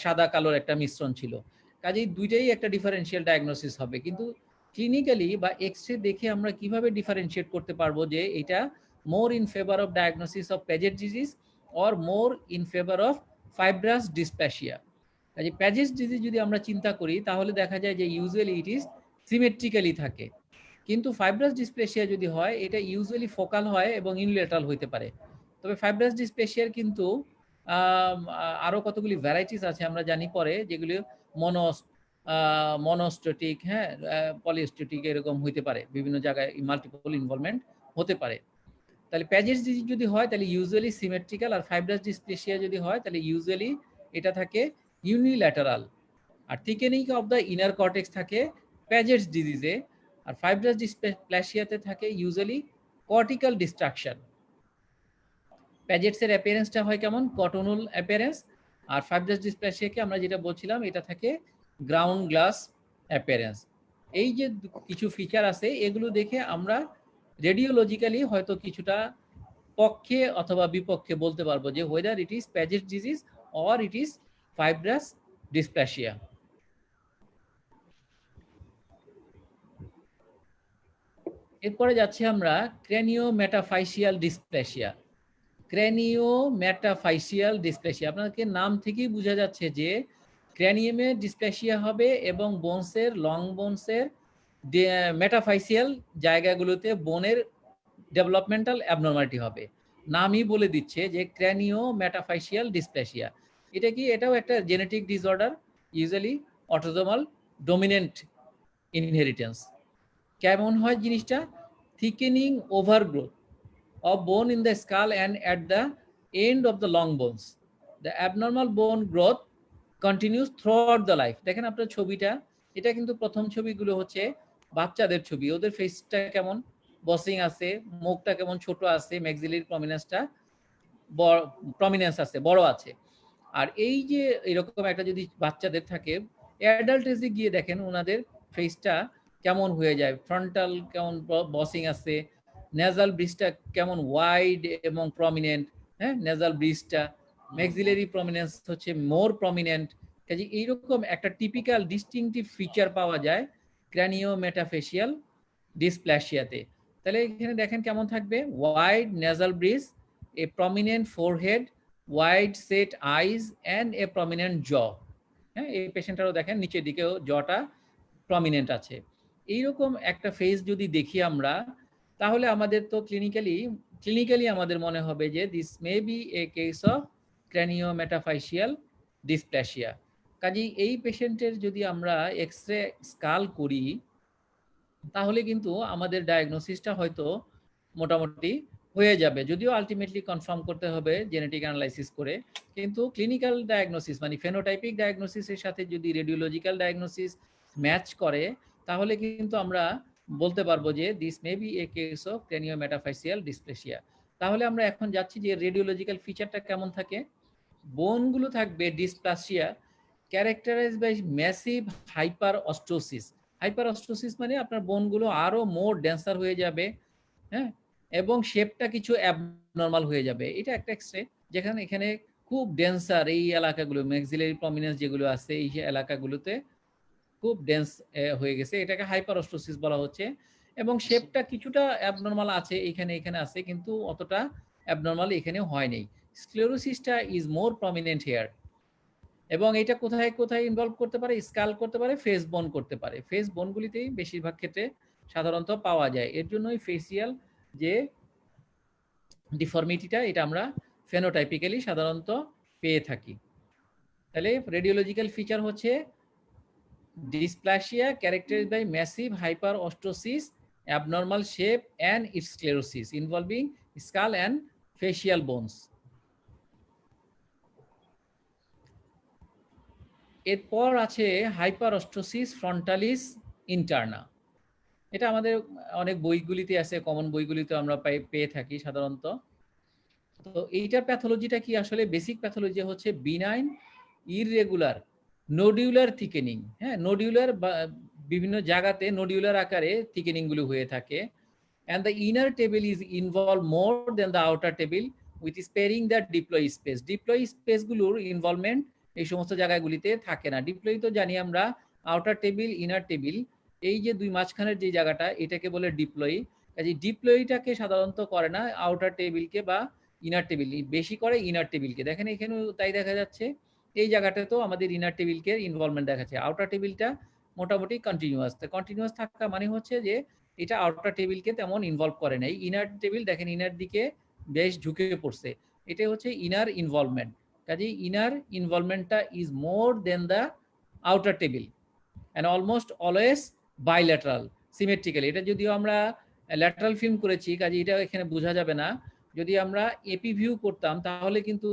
সাদা কালোর একটা মিশ্রণ ছিল। কাজেই দুইটাই একটা ডিফারেনশিয়াল ডায়াগনোসিস হবে, কিন্তু ক্লিনিক্যালি বা এক্স-রে দেখে আমরা কিভাবে ডিফারেনশিয়েট করতে পারবো যে এটা more in favour of diagnosis of Paget disease or more in favour of fibrous dysplasia. কাজে প্যাজেস ডিজিজ যদি আমরা চিন্তা করি তাহলে দেখা যায় যে ইউজুয়ালি ইট ইজ সিমেট্রিক্যালি থাকে, কিন্তু ফাইব্রাস ডিসপ্লেসিয়া যদি হয় এটা ইউজুয়ালি ফোকাল হয় এবং ইউনিল্যাটারাল হইতে পারে। তবে ফাইব্রাস ডিসপ্লেসিয়ার কিন্তু আরো কতগুলি ভ্যারাইটিস আছে আমরা জানি পরে, যেগুলি মনোস্টেটিক, হ্যাঁ, পলিস্টেটিক এরকম হইতে পারে, বিভিন্ন জায়গায় মাল্টিপল ইনভলভমেন্ট হতে পারে। তাহলে প্যাজেস ডিজিজ যদি হয় তাহলে ইউজুয়ালি সিমেট্রিক্যাল, আর ফাইব্রাস ডিসপ্লেসিয়া যদি হয় তাহলে ইউজুয়ালি এটা থাকে ইউনিল্যাটারাল। আর thickening of the inner cortex থাকে প্যাজেস ডিজিজে, আর ফাইব্রাস ডিসপ্লেসিয়াতে থাকে ইউজুয়ালি কর্টিক্যাল ডিস্ট্রাকশন। প্যাজেটসের অ্যাপিয়ারেন্সটা হয় কেমন? কটনুল অ্যাপিয়ারেন্স। আর ফাইব্রাস ডিসপ্লেসিয়াকে আমরা যেটা বলছিলাম এটা থাকে গ্রাউন্ড গ্লাস অ্যাপিয়ারেন্স। এই যে কিছু ফিচার আছে এগুলো দেখে আমরা রেডিওলজিক্যালি হয়তো কিছুটা পক্ষে অথবা বিপক্ষে বলতে পারবো যে whether it is Paget's disease or it is fibrous dysplasia. এরপরে যাচ্ছি আমরা ক্র্যানিওমেটাফাইসিয়াল ডিসপ্লেসিয়া। ক্র্যানিওমেটাফাইসিয়াল ডিসপ্লেসিয়া, আপনাকে নাম থেকেই বোঝা যাচ্ছে যে ক্র্যানিয়ামে ডিসপ্লেসিয়া হবে এবং বোনসের, লং বোনসের মেটাফাইসিয়াল জায়গাগুলোতে বোনের ডেভেলপমেন্টাল অ্যাবনর্মালিটি হবে। নামই বলে দিচ্ছে যে ক্র্যানিওমেটাফাইসিয়াল ডিসপ্লেসিয়া। এটা কি? এটাও একটা genetic disorder, usually autosomal dominant inheritance. কেমন হয় জিনিসটা? Thickening overgrowth of bone in the skull and at the end of the long bones. The abnormal bone growth continues throughout the life. দেখেন আপনার ছবিটা, এটা কিন্তু প্রথম ছবিগুলো হচ্ছে বাচ্চাদের ছবি। ওদের ফেসটা কেমন বসিং আছে, মুখটা কেমন ছোট আছে, ম্যাক্সিলারি প্রমিনেন্স আছে, বড় আছে। আর এই যে এরকম একটা যদি বাচ্চাদের থাকে, অ্যাডাল্ট এজে গিয়ে দেখেন ওনাদের ফেসটা কেমন হয়ে যায়, ফ্রন্টাল কেমন বসিং আছে, নেজাল ব্রিজটা কেমন ওয়াইড এবং প্রমিনেন্ট, হ্যাঁ, নেজাল ব্রিজটা, ম্যাক্সিলারি প্রমিনেন্স হচ্ছে মোর প্রমিনেন্ট। কাজে এইরকম একটা টিপিক্যাল ডিস্টিংটিভ ফিচার পাওয়া যায় ক্র্যানিওমেটাফেসিয়াল ডিসপ্লেসিয়াতে। তাহলে এখানে দেখেন কেমন থাকবে, wide nasal bridge, A prominent forehead, wide set eyes and a prominent জ। হ্যাঁ, এই পেশেন্টটারও দেখেন নিচের দিকেও জটা প্রমিনেন্ট আছে। এইরকম একটা ফেস যদি দেখি আমরা, তাহলে আমাদের তো ক্লিনিক্যালি আমাদের মনে হবে যে this may be a case of craniometaphyseal dysplasia. কাজেই এই পেশেন্টের যদি আমরা এক্স-রে স্কাল করি, তাহলে কিন্তু আমাদের ডায়াগনোসিসটা হয়তো মোটামুটি হয়ে যাবে, যদিও আলটিমেটলি কনফার্ম করতে হবে জেনেটিক অ্যানালাইসিস করে। কিন্তু ক্লিনিক্যাল ডায়াগনোসিস মানে ফেনোটাইপিক ডায়াগনোসিসের সাথে যদি রেডিওলজিক্যাল ডায়াগনোসিস ম্যাচ করে, তাহলে কিন্তু আমরা বলতে পারবো যে this may be a case of craniometaphyseal dysplasia. তাহলে আমরা এখন যাচ্ছি যে রেডিওলজিক্যাল ফিচারটা কেমন থাকে। বোনগুলো থাকবে dysplasia characterize by massive hyperostosis. Hyperostosis মানে আপনার বোনগুলো আরো মোর ডেন্সার হয়ে যাবে, হ্যাঁ, এবং শেপটা কিছু অ্যাবনর্মাল হয়ে যাবে। এটা একটা এক্সরে, যেখানে এখানে খুব ডেন্সার এই এলাকাগুলো ম্যাক্সিলারি প্রমিনেন্স যেগুলো আছে এই এলাকাগুলোতে খুব ডেন্স হয়ে গেছে, এটাকে হাইপার অস্টোসিস বলা হচ্ছে। এবং শেপটা কিছুটা অ্যাবনর্মাল আছে, এখানে এখানে আছে, কিন্তু অতটা অ্যাবনর্মাল এখানে হয় নাই। স্ক্লেরোসিসটা ইজ মোর প্রমিনেন্ট হেয়ার। এবং এটা কোথায় কোথায় ইনভলভ করতে পারে, স্কাল করতে পারে, ফেস বোন করতে পারে। ফেস বোনগুলিতেই বেশিরভাগ ক্ষেত্রে সাধারণত পাওয়া যায়। এর জন্যই ফেসিয়াল যে ডিফর্মিটিটা এটা আমরা ফেনোটাইপিক্যালি সাধারণত পেয়ে থাকি। তাহলে রেডিওলজিক্যাল ফিচার হচ্ছে dysplasia characterized by massive hyperostosis, abnormal shape and its sclerosis involving skull and facial bones. এরপর আছে হাইপারস্টোসিস ফ্রন্টালিস ইন্টারনা। এটা আমাদের অনেক বইগুলিতে আছে, কমন বইগুলিতে আমরা পেয়ে থাকি সাধারণত। তো এইটার প্যাথোলজিটা কি, আসলে বেসিক প্যাথোলজি হচ্ছে বিনাইন ইররেগুলার নোডিউলার থিকেনিং। হ্যাঁ, নোডিউলার বিভিন্ন জায়গাতে নোডিউলার আকারে থিকেনিং গুলো হয়ে থাকে। and the inner table is involved more than the outer table with sparing the diploid space. Diploid space গুলোর ইনভলভমেন্ট এই সমস্ত জায়গাগুলিতে থাকে না। ডিপ্লয় তো জানি আমরা, আউটার টেবিল ইনার টেবিল, এই যে দুই মাঝখানের যে জায়গাটা এটাকে বলে ডিপ্লয়। কাজে ডিপ্লয়টাকে সাধারণত করে না আউটার টেবিলকে বা ইনার টেবিল, বেশি করে ইনার টেবিলকে। দেখেন এখানেও তাই দেখা যাচ্ছে, এই জায়গাটা তো আমাদের ইনার টেবিলকে ইনভলভমেন্ট দেখাচ্ছে। আউটার টেবিলটা মোটামুটি কন্টিনিউয়াস। কন্টিনিউয়াস থাকা মানে হচ্ছে যে এটা আউটার টেবিলকে তেমন ইনভলভ করে নাই। ইনার টেবিল দেখেন ইনার দিকে বেশ ঝুঁকে পড়ছে, এটা হচ্ছে ইনার ইনভলভমেন্ট। কাজেই ইনার ইনভলভমেন্টটা is more than the outer table and almost always bilateral symmetrically. এটা যদিও আমরা ল্যাটারাল ফিল্ম করেছি, কাজে এটা এখানে বোঝা যাবে না। যদি আমরা এপি ভিউ করতাম তাহলে কিন্তু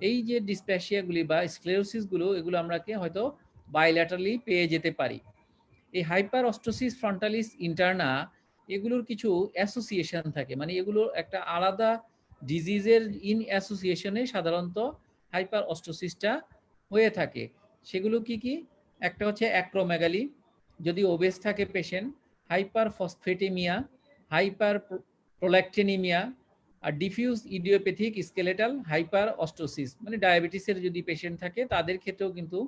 এই যে ডিসপ্যাসিয়াগুলি বা স্ক্লেরোসিসগুলো এগুলো আমরাকে হয়তো বাইল্যাটারালি পেয়ে যেতে পারি। এই হাইপার অস্টোসিস ফ্রন্টালিস ইন্টারনা এগুলোর কিছু অ্যাসোসিয়েশন থাকে, মানে এগুলো একটা আলাদা ডিজিজের ইন অ্যাসোসিয়েশনে সাধারণত হাইপার অস্টোসিসটা হয়ে থাকে। সেগুলো কি কি? একটা হচ্ছে অ্যাক্রোমেগালি, যদি ওবেস থাকে পেশেন্ট, হাইপার ফসফেটেমিয়া, হাইপার প্রোল্যাক্টিনিমিয়া, আর ডিফিউজ ইডিওপ্যাথিক স্কেলেটাল হাইপার অস্টোসিস, মানে ডায়াবেটিসের যদি পেশেন্ট থাকে তাদের ক্ষেত্রেও কিন্তু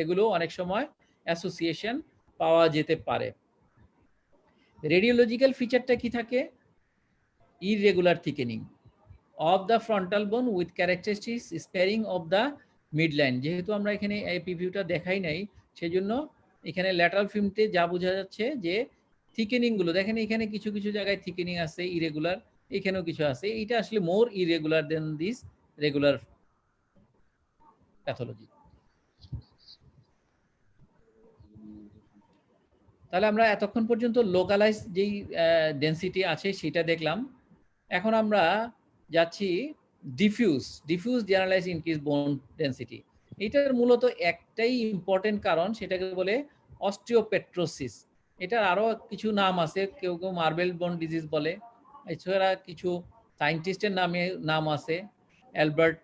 এগুলো অনেক সময় অ্যাসোসিয়েশন পাওয়া যেতে পারে। রেডিওলজিক্যাল ফিচারটা কি থাকে? Irregular thickening of the frontal bone with characteristics sparing of the midline. যেহেতু আমরা এখানে এই প্রিভিউটা দেখাই নাই, সেজন্য এখানে ল্যাটারাল ফিল্মতে যা বোঝা যাচ্ছে যে থিকেনিং গুলো দেখেন, এখানে কিছু কিছু জায়গায় থিকেনিং আছে ইরেগুলার, এখানেও কিছু আছে। এটা আসলে more irregular than this regular pathology. তাহলে আমরা এতক্ষণ পর্যন্ত লোকালাইজ যেই ডেন্সিটি আছে সেটা দেখলাম। এখন আমরা যাচ্ছি ডিফিউজ জেনারেলাইজ ইনক্রিজ বোন ডেন্সিটি। এটার মূলত একটাই ইম্পর্টেন্ট কারণ, সেটাকে বলে অস্টিওপেট্রোসিস। এটার আরো কিছু নাম আছে, কেউ কেউ মার্বেল বোন ডিজিজ বলে, এছাড়া কিছু সায়েন্টিস্টের নাম আছে, অ্যালবার্ট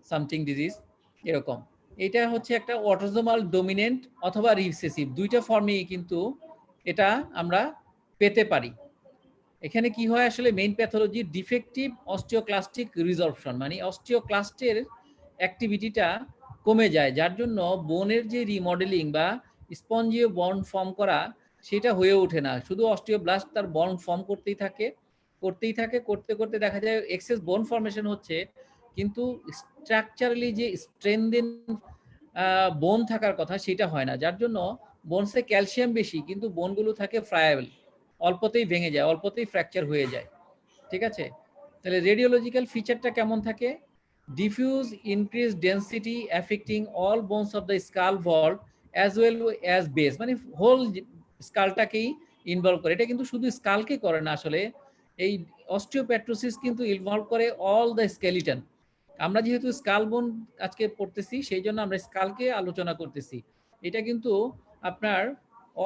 সামথিং ডিজিজ এরকম। এটা হচ্ছে একটা অটোজোমাল ডমিনেন্ট অথবা রিসেসিভ, দুইটা ফর্মেই কিন্তু এটা আমরা পেতে পারি। এখানে কি হয় আসলে মেইন প্যাথোলজি ডিফেক্টিভ অস্টিওক্লাস্টিক রিজর্পশন, মানে অস্টিওক্লাস্টের অ্যাক্টিভিটিটা কমে যায়, যার জন্য বোনের যে রিমডেলিং বা স্পঞ্জিও বন্ড ফর্ম করা সেটা হয়ে ওঠে না। শুধু অস্টিওব্লাস্ট তার বন্ড ফর্ম করতে করতে করতে দেখা যায় এক্সেস বোন ফর্মেশন হচ্ছে, কিন্তু স্ট্রাকচারালি যে স্ট্রেনদেন বোন থাকার কথা সেটা হয় না, যার জন্য বোনসে ক্যালসিয়াম বেশি কিন্তু বোনগুলো থাকে ফ্রায়াবল, অল্পতেই ভেঙে যায়, অল্পতেই ফ্র্যাকচার হয়ে যায়। ঠিক আছে, তাহলে রেডিওলজিক্যাল ফিচারটা কেমন থাকে? Diffuse increase density affecting all bones of the skull vault as well as base, মানে হোল স্কালটাকেই ইনভলভ করে। এটা কিন্তু শুধু স্কালকে করে না আসলে, এই অস্টিওপেট্রোসিস কিন্তু ইনভলভ করে অল দ্য স্কেলিটন। আমরা যেহেতু স্কাল বোন আজকে পড়তেছি সেই জন্য আমরা স্কালকে আলোচনা করতেছি। এটা কিন্তু আপনার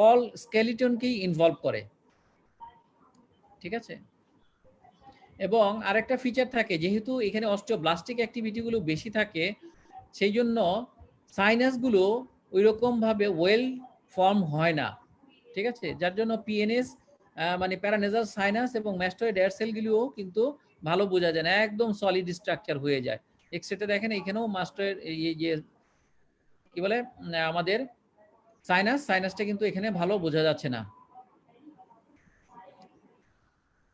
অল স্কেলিটনকেই ইনভলভ করে, ঠিক আছে? এবং আরেকটা ফিচার থাকে, যেহেতু এখানে অস্টিওব্লাস্টিক অ্যাক্টিভিটিগুলো বেশি থাকে সেই জন্য সাইনাসগুলো ওইরকমভাবে ওয়েল ফর্ম হয় না, ঠিক আছে? যার জন্য পিএনএস মানে প্যারানেজাল সাইনাস এবং ম্যাস্টয়েড এয়ার সেলগুলিও কিন্তু ভালো বোঝা যায় না, একদম সলিড স্ট্রাকচার হয়ে যায়। এক্সরেতে দেখেন এখানেও মাস্টয়েড এই যে কি বলে আমাদের সাইনাসটা কিন্তু এখানে ভালো বোঝা যাচ্ছে না।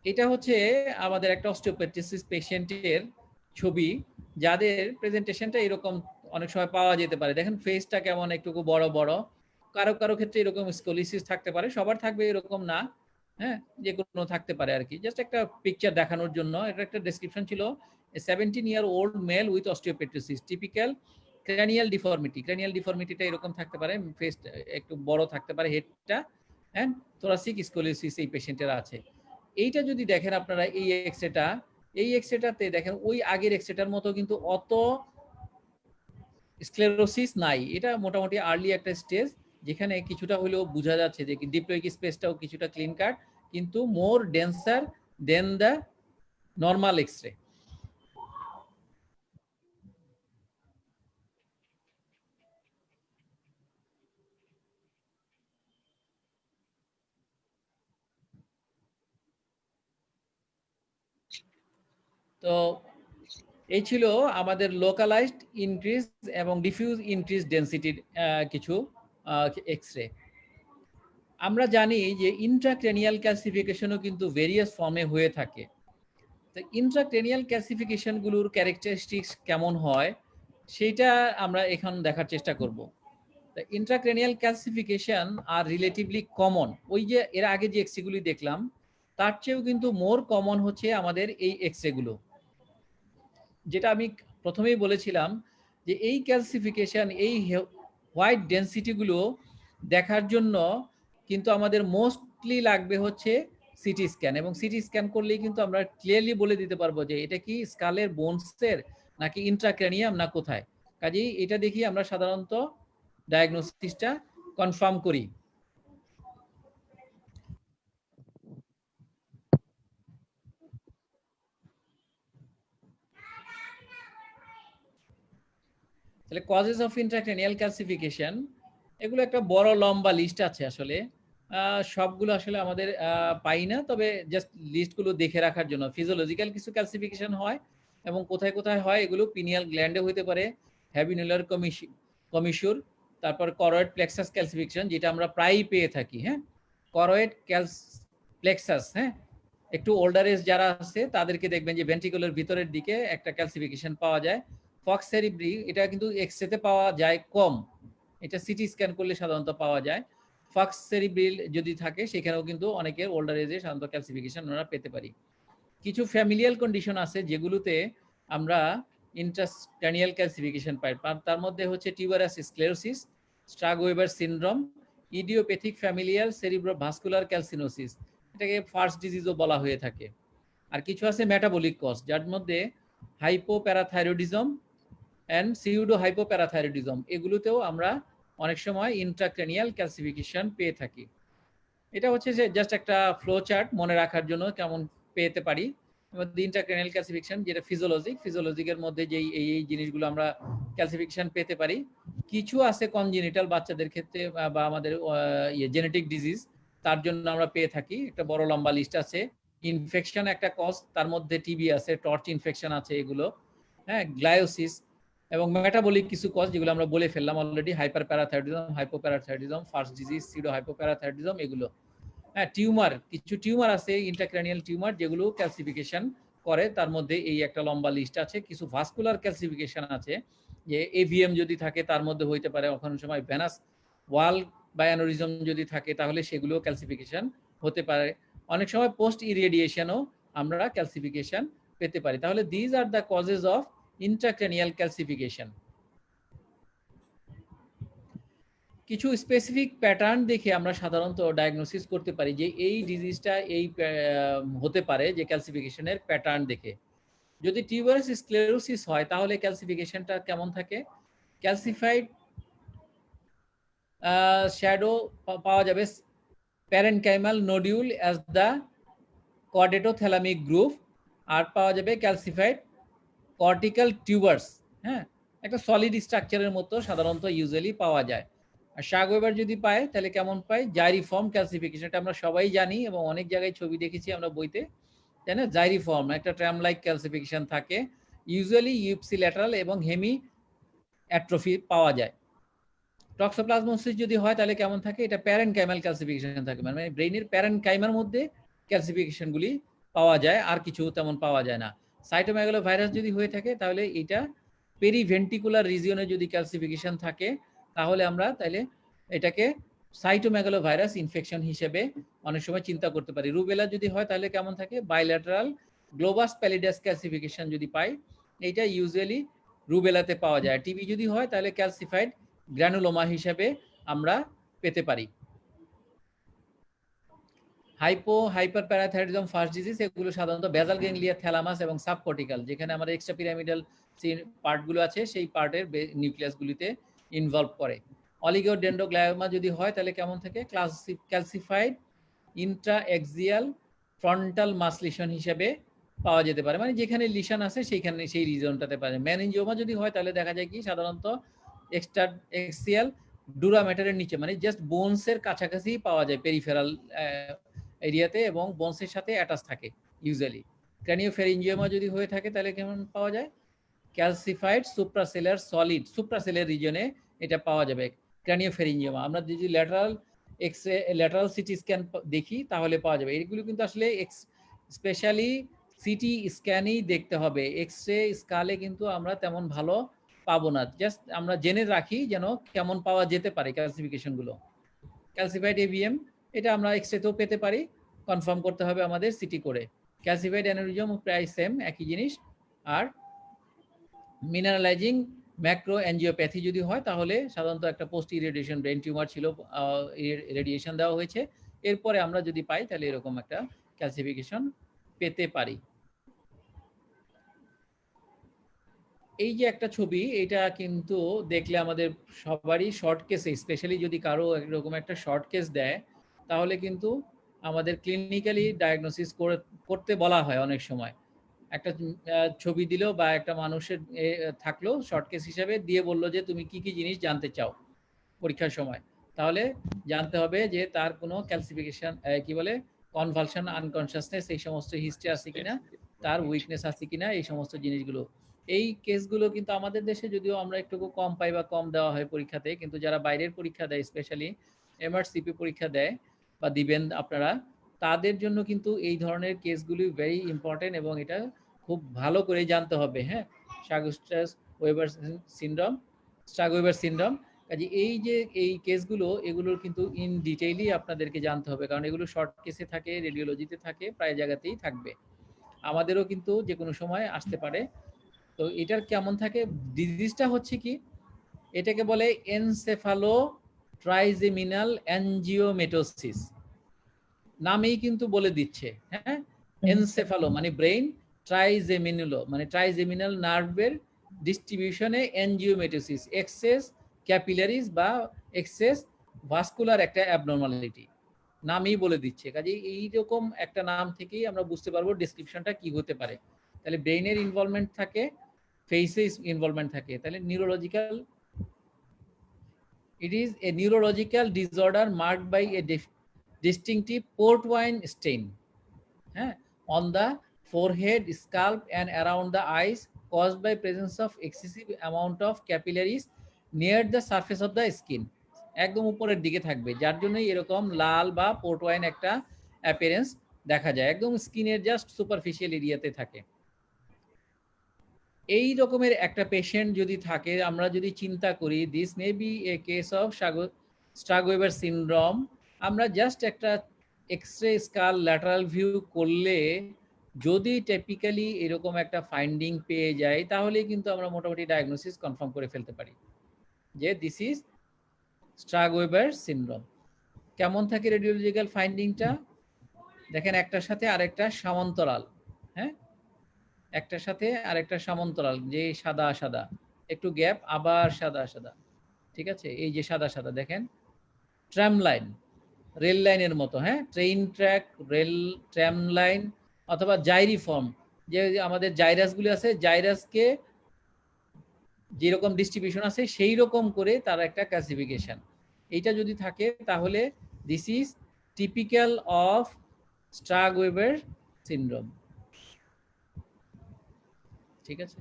এটা হচ্ছে আমাদের একটা অস্টিওপেট্রোসিস পেশেন্টের ছবি, যাদের প্রেজেন্টেশনটা এরকম অনেক সময় পাওয়া যেতে পারে। দেখেন ফেসটা কেমন একটু বড় বড়, কারো কারো ক্ষেত্রে এরকম স্কোলিসিস থাকতে পারে, সবার থাকবে এরকম না, হ্যাঁ, যে কোনো থাকতে পারে আর কি। জাস্ট একটা পিকচার দেখানোর জন্য। এটা একটা ডেসক্রিপশন ছিল, 17-year-old male with osteopetrosis, typical cranial deformity. Cranial ডিফর্মিটিটা এরকম থাকতে পারে, ফেস একটু বড় থাকতে পারে, হেডটা, হ্যাঁ, থোরাসিক স্কোলিসিস এই পেশেন্টের আছে। এইটা যদি দেখেন আপনারা এই এক্সরেটা, এই এক্সরেটাতে দেখেন ওই আগের এক্সরেটার মতো কিন্তু অত স্ক্লেরোসিস নাই। এটা মোটামুটি আর্লি একটা স্টেজ, যেখানে কিছুটা হলেও বোঝা যাচ্ছে যে ডিপ্লয়েড স্পেসটাও কিছুটা ক্লিন কাট, কিন্তু মোর ডেন্সার দেন দ্য নর্মাল এক্সরে। তো এই ছিল আমাদের লোকালাইজড ইনক্রিজ এবং ডিফিউজ ইনক্রিজ ডেন্সিটির কিছু এক্সরে। আমরা জানি যে ইন্ট্রাক্রেনিয়াল ক্যালসিফিকেশনও কিন্তু ভেরিয়াস ফর্মে হয়ে থাকে। তো ইন্ট্রাক্রেনিয়াল ক্যালসিফিকেশনগুলোর ক্যারেক্টারিস্টিক্স কেমন হয় সেইটা আমরা এখন দেখার চেষ্টা করব। তো ইন্ট্রাক্রেনিয়াল ক্যালসিফিকেশন আর রিলেটিভলি কমন, ওই যে এর আগে যে এক্সরেগুলি দেখলাম তার চেয়েও কিন্তু মোর কমন হচ্ছে আমাদের এই এক্সরেগুলো। যেটা আমি প্রথমেই বলেছিলাম যে এই ক্যালসিফিকেশন, এই হোয়াইট ডেন্সিটিগুলো দেখার জন্য কিন্তু আমাদের মোস্টলি লাগবে হচ্ছে সিটি স্ক্যান, এবং সিটি স্ক্যান করলেই কিন্তু আমরা ক্লিয়ারলি বলে দিতে পারবো যে এটা কি স্কালের বোনসের নাকি ইন্ট্রাক্রেনিয়াম না কোথায়। কাজেই এটা দেখি আমরা সাধারণত ডায়াগনোসিসটা কনফার্ম করি। তাহলে কজেস অফ ইন্ট্রাক্রেনিয়াল ক্যালসিফিকেশন, এগুলো একটা বড় লম্বা লিস্ট আছে আসলে, সবগুলো আসলে আমাদের পাই না, তবে জাস্ট লিস্টগুলো দেখে রাখার জন্য। ফিজিওলজিক্যাল কিছু ক্যালসিফিকেশন হয়, এবং কোথায় কোথায় হয় এগুলো পিনিয়াল গ্ল্যান্ডে হতে পারে, হ্যাভিনুলার কমিশিউর, তারপর করয়েড প্লেক্সাস ক্যালসিফিকেশন, যেটা আমরা প্রায়ই পেয়ে থাকি, হ্যাঁ, করয়েড প্লেক্সাস, হ্যাঁ, একটু ওল্ডার এজ যারা আছে তাদেরকে দেখবেন যে ভেন্ট্রিকুলার ভিতরের দিকে একটা ক্যালসিফিকেশন পাওয়া যায়। ফক্স সেরিব্রি, এটা কিন্তু এক্সরেতে পাওয়া যায় কম, এটা সিটি স্ক্যান করলে সাধারণত পাওয়া যায়। ফক্স সেরিব্রিল যদি থাকে সেখানেও কিন্তু অনেকের ওল্ডার এজে সাধারণত ক্যালসিফিকেশন আমরা পেতে পারি। কিছু ফ্যামিলিয়াল কন্ডিশন আছে যেগুলোতে আমরা ইন্ট্রাক্র্যানিয়াল ক্যালসিফিকেশন পাই, তার মধ্যে হচ্ছে tuberous sclerosis, Sturge Weber syndrome, idiopathic familial cerebrovascular calcinosis, এটাকে ফার্স্ট ডিজিজও বলা হয়ে থাকে। আর কিছু আছে মেটাবলিক কজ, যার মধ্যে হাইপোপ্যারাথাইরয়েডিজম অ্যান্ড সিউডো হাইপোপ্যারাথাইরয়েডিজম, এগুলোতেও আমরা অনেক সময় ইন্ট্রাক্রেনিয়াল ক্যালসিফিকেশন পেয়ে থাকি। এটা হচ্ছে যে জাস্ট একটা ফ্লো চার্ট মনে রাখার জন্য কেমন পেতে পারি। ইন্ট্রাক্রেনিয়াল ক্যালসিফিকেশন যেটা ফিজিওলজিকের মধ্যে যেই এই জিনিসগুলো আমরা ক্যালসিফিকেশন পেতে পারি। কিছু আছে কনজেনিটাল বাচ্চাদের ক্ষেত্রে বা আমাদের জেনেটিক ডিজিজ, তার জন্য আমরা পেয়ে থাকি, একটা বড় লম্বা লিস্ট আছে। ইনফেকশন একটা কজ, তার মধ্যে টিবি আছে, টর্চ ইনফেকশন আছে এগুলো, হ্যাঁ, গ্লায়োসিস, এবং মেটাবলিক কিছু কজ যেগুলো আমরা বলে ফেললাম already, hyper parathyroidism, hypoparathyroidism, first disease, pseudo hypoparathyroidism, এগুলো। হ্যাঁ, টিউমার, কিছু টিউমার আছে ইন্ট্রাক্রেনিয়াল টিউমার যেগুলো ক্যালসিফিকেশন করে, তার মধ্যে এই একটা লম্বা লিস্ট আছে। কিছু ভাস্কুলার ক্যালসিফিকেশন আছে, যে এভিএম যদি থাকে তার মধ্যে হইতে পারে, অন্য সময় ভেনাস ওয়াল বা অ্যানোরিজম যদি থাকে তাহলে সেগুলো ক্যালসিফিকেশন হতে পারে। অনেক সময় পোস্ট ইরেডিয়েশনও আমরা ক্যালসিফিকেশন পেতে পারি। তাহলে these are the causes of intracranial calcification. কিছু স্পেসিফিক প্যাটার্ন দেখে আমরা সাধারণত ডায়াগনোসিস করতে পারি যে এই ডিজিজটা এই হতে পারে, যে ক্যালসিফিকেশনের প্যাটার্ন দেখে। যদি টিউবারাস স্ক্লেরোসিস হয় তাহলে ক্যালসিফিকেশনটা কেমন থাকে? ক্যালসিফাইড শ্যাডো পাওয়া যাবে parenchymal nodule as the caudothalamic group, আর পাওয়া যাবে ক্যালসিফাইড কর্টিক্যাল টিউবার্স। হ্যাঁ, একটা সলিড স্ট্রাকচারের মতো সাধারণত ইউজুয়ালি পাওয়া যায়। আর শাগওয়েবার যদি পায় তাহলে কেমন পাই? জাইরিফর্ম ক্যালসিফিকেশন। এটা আমরা সবাই জানি এবং অনেক জায়গায় ছবি দেখেছি আমরা বইতে, তাই না? জাইরিফর্ম একটা ট্র্যাম লাইক ক্যালসিফিকেশন থাকে, ইউজুয়ালি ইউপসিল্যাটারাল এবং হেমি অ্যাট্রফি পাওয়া যায়। টক্সোপ্লাজমোসিস যদি হয় তাহলে কেমন থাকে? এটা প্যারেনকাইমাল ক্যালসিফিকেশন থাকে, মানে ব্রেইনের প্যারেনকাইমার মধ্যে ক্যালসিফিকেশনগুলি পাওয়া যায়, আর কিছু তেমন পাওয়া যায় না। সাইটোমেগালো ভাইরাস যদি হয়ে থাকে তাহলে এটা পেরিভেন্টিকুলার রিজিয়নে যদি ক্যালসিফিকেশন থাকে তাহলে আমরা তাহলে এটাকে সাইটোমেগালো ভাইরাস ইনফেকশন হিসেবে অনেক সময় চিন্তা করতে পারি। রুবেলা যদি হয় তাহলে কেমন থাকে? বাইল্যাটারাল গ্লোবাস প্যালিডাস ক্যালসিফিকেশন যদি পাই, এটা ইউজুয়ালি রুবেলাতে পাওয়া যায়। টিবি যদি হয় তাহলে ক্যালসিফাইড গ্র্যানুলোমা হিসেবে আমরা পেতে পারি। হাইপার প্যারাথাইরয়েডিজম ফার্স্ট ডিজিজ, এগুলো সাধারণত বেজাল গ্যাংলিয়া, থ্যালামাস এবং সাবকর্টিক্যাল, যেখানে আমাদের এক্সট্রা পিরামিডাল পার্টগুলো আছে সেই পার্টের নিউক্লিয়াসগুলিতে ইনভলভ করে। অলিগোডেন্ড্রোগ্লায়োমা যদি হয় তাহলে কেমন থাকে? ক্যালসিফাইড ইন্ট্রাএক্সিয়াল ফ্রন্টাল মাস লিশন হিসেবে পাওয়া যেতে পারে, মানে যেখানে লিশন আছে সেইখানে সেই রিজনটাতে পাওয়া যায়। ম্যানিনজিওমা যদি হয় তাহলে দেখা যায় কি সাধারণত এক্সট্রা এক্সিয়াল ডুরামেটারের নিচে, মানে জাস্ট বোনসের কাছাকাছি পাওয়া যায় পেরিফেরাল এরিয়াতে এবং বোনসের সাথে অ্যাটাচ থাকে ইউজুয়ালি। ক্র্যানিওফেরিঞ্জিওমা যদি হয়ে থাকে তাহলে কেমন পাওয়া যায়? ক্যালসিফাইড সুপ্রাসেলার সলিড, সুপ্রাসেলার রিজনে এটা পাওয়া যাবে ক্র্যানিওফেরিঞ্জিওমা। আমরা যদি lateral X-ray lateral CT scan দেখি তাহলে পাওয়া যাবে। এগুলো কিন্তু আসলে স্পেশালি সিটি স্ক্যানই দেখতে হবে, এক্সরে স্কালে কিন্তু আমরা তেমন ভালো পাবো না। জাস্ট আমরা জেনে রাখি যেন কেমন পাওয়া যেতে পারে ক্যালসিফিকেশনগুলো। ক্যালসিফাইড এভিএম এটা আমরা এক্সরেতেও পেতে পারি, কনফার্ম করতে হবে আমাদের সিটি করে। ক্যালসিফাইড অ্যানোরিজম প্রায় সেম, একই জিনিস। আর মিনারেলাইজিং ম্যাক্রো অ্যাঞ্জিওপ্যাথি যদি হয় তাহলে সাধারণত একটা পোস্ট ইরেডিয়েশন ব্রেন টিউমার ছিল, রেডিয়েশন দেওয়া হয়েছে, এরপরে আমরা যদি পাই তাহলে এরকম একটা ক্যালসিফিকেশন পেতে পারি। এই যে একটা ছবি, এটা কিন্তু দেখলে আমাদের সবারই শর্ট কেসে, স্পেশালি যদি কারো এরকম একটা শর্ট কেস দেয় তাহলে কিন্তু আমাদের ক্লিনিক্যালি ডায়াগনোসিস করতে বলা হয় অনেক সময়। একটা ছবি দিল বা একটা মানুষের থাকলো শর্ট কেস হিসাবে দিয়ে বললো যে তুমি কি কি জিনিস জানতে চাও পরীক্ষার সময়, তাহলে জানতে হবে যে তার কোনো ক্যালসিফিকেশন কি বলে কনভালশন, আনকনশাসনেস, এই সমস্ত হিস্ট্রি আছে কিনা, তার উইকনেস আছে কিনা, এই সমস্ত জিনিসগুলো। এই কেসগুলো কিন্তু আমাদের দেশে যদিও আমরা একটু কম পাই বা কম দেওয়া হয় পরীক্ষাতে, কিন্তু যারা বাইরের পরীক্ষা দেয়, স্পেশালি এমআরসিপি পরীক্ষা দেয় বা দিবেন আপনারা, তাদের জন্য কিন্তু এই ধরনের কেসগুলি ভেরি ইম্পর্টেন্ট এবং এটা খুব ভালো করে জানতে হবে। হ্যাঁ, স্টাগওয়েবার সিনড্রোম, স্টাগওয়েবার সিনড্রোম, কাজে এই যে এই কেসগুলো, এগুলোর কিন্তু ইন ডিটেইলি আপনাদেরকে জানতে হবে, কারণ এগুলো শর্ট কেসে থাকে, রেডিওলজিতে থাকে, প্রায় জায়গাতেই থাকবে, আমাদেরও কিন্তু যে কোনো সময় আসতে পারে। তো এটার কেমন থাকে? ডিজিজটা হচ্ছে কি, এটাকে বলে এনসেফালো ট্রাইজেমিনাল অ্যাঞ্জিওমেটোসিস, নামেই কিন্তু বলে দিচ্ছে। হ্যাঁ, এনসেফালো মানে ব্রেইন, ট্রাইজেমিনালো মানে ট্রাইজেমিনাল নার্ভের ডিস্ট্রিবিউশনে অ্যাঞ্জিওমেটোসিস, এক্সেস ক্যাপিলারিজ বা এক্সেস ভাস্কুলার একটা অ্যাবনর্মালিটি, নামই বলে দিচ্ছে। কাজে এইরকম একটা নাম থেকেই আমরা বুঝতে পারবো ডেসক্রিপশনটা কি হতে পারে। তাহলে ব্রেইনের ইনভলভমেন্ট থাকে, ফেসে ইনভলভমেন্ট থাকে, তাহলে neurological, it is a neurological disorder marked by a distinctive port wine stain, on the forehead, scalp and around the eyes, caused by presence of excessive amount of capillaries near the surface of the skin, একদম উপরের দিকে থাকবে, যার জন্যই এরকম লাল বা পোর্ট ওয়াইন একটা অ্যাপিয়ারেন্স দেখা যায়, একদম স্কিনের জাস্ট সুপারফিশিয়াল এরিয়াতে থাকে। এই রকমের একটা পেশেন্ট যদি থাকে, আমরা যদি চিন্তা করি this may be a case of Sturge Weber syndrome, আমরা জাস্ট একটা এক্সরে স্কাল ল্যাটারাল ভিউ করলে যদি টিপিক্যালি এরকম একটা ফাইন্ডিং পেয়ে যায় তাহলে কিন্তু আমরা মোটামুটি ডায়াগনোসিস কনফার্ম করে ফেলতে পারি যে দিস ইজ স্ট্রাগ-ওয়েবার সিনড্রোম। কেমন থাকে রেডিওলজিক্যাল ফাইন্ডিংটা? দেখেন একটার সাথে আরেকটা সমান্তরাল, হ্যাঁ, একটার সাথে আরেকটা সমান্তরাল, যে সাদা সাদা, একটু গ্যাপ, আবার সাদা সাদা, ঠিক আছে, এই যে সাদা সাদা দেখেন, ট্রাম লাইন, রেল লাইনের মতো, হ্যাঁ, train track, rail, tram line, অথবা জাইরিফর্ম, যে আমাদের জাইরাসগুলি আছে, জাইরাসকে যেরকম ডিস্ট্রিবিউশন আছে সেই রকম করে তার একটা ক্লাসিফিকেশন, এইটা যদি থাকে তাহলে this is typical of Sturge Weber syndrome, ঠিক আছে।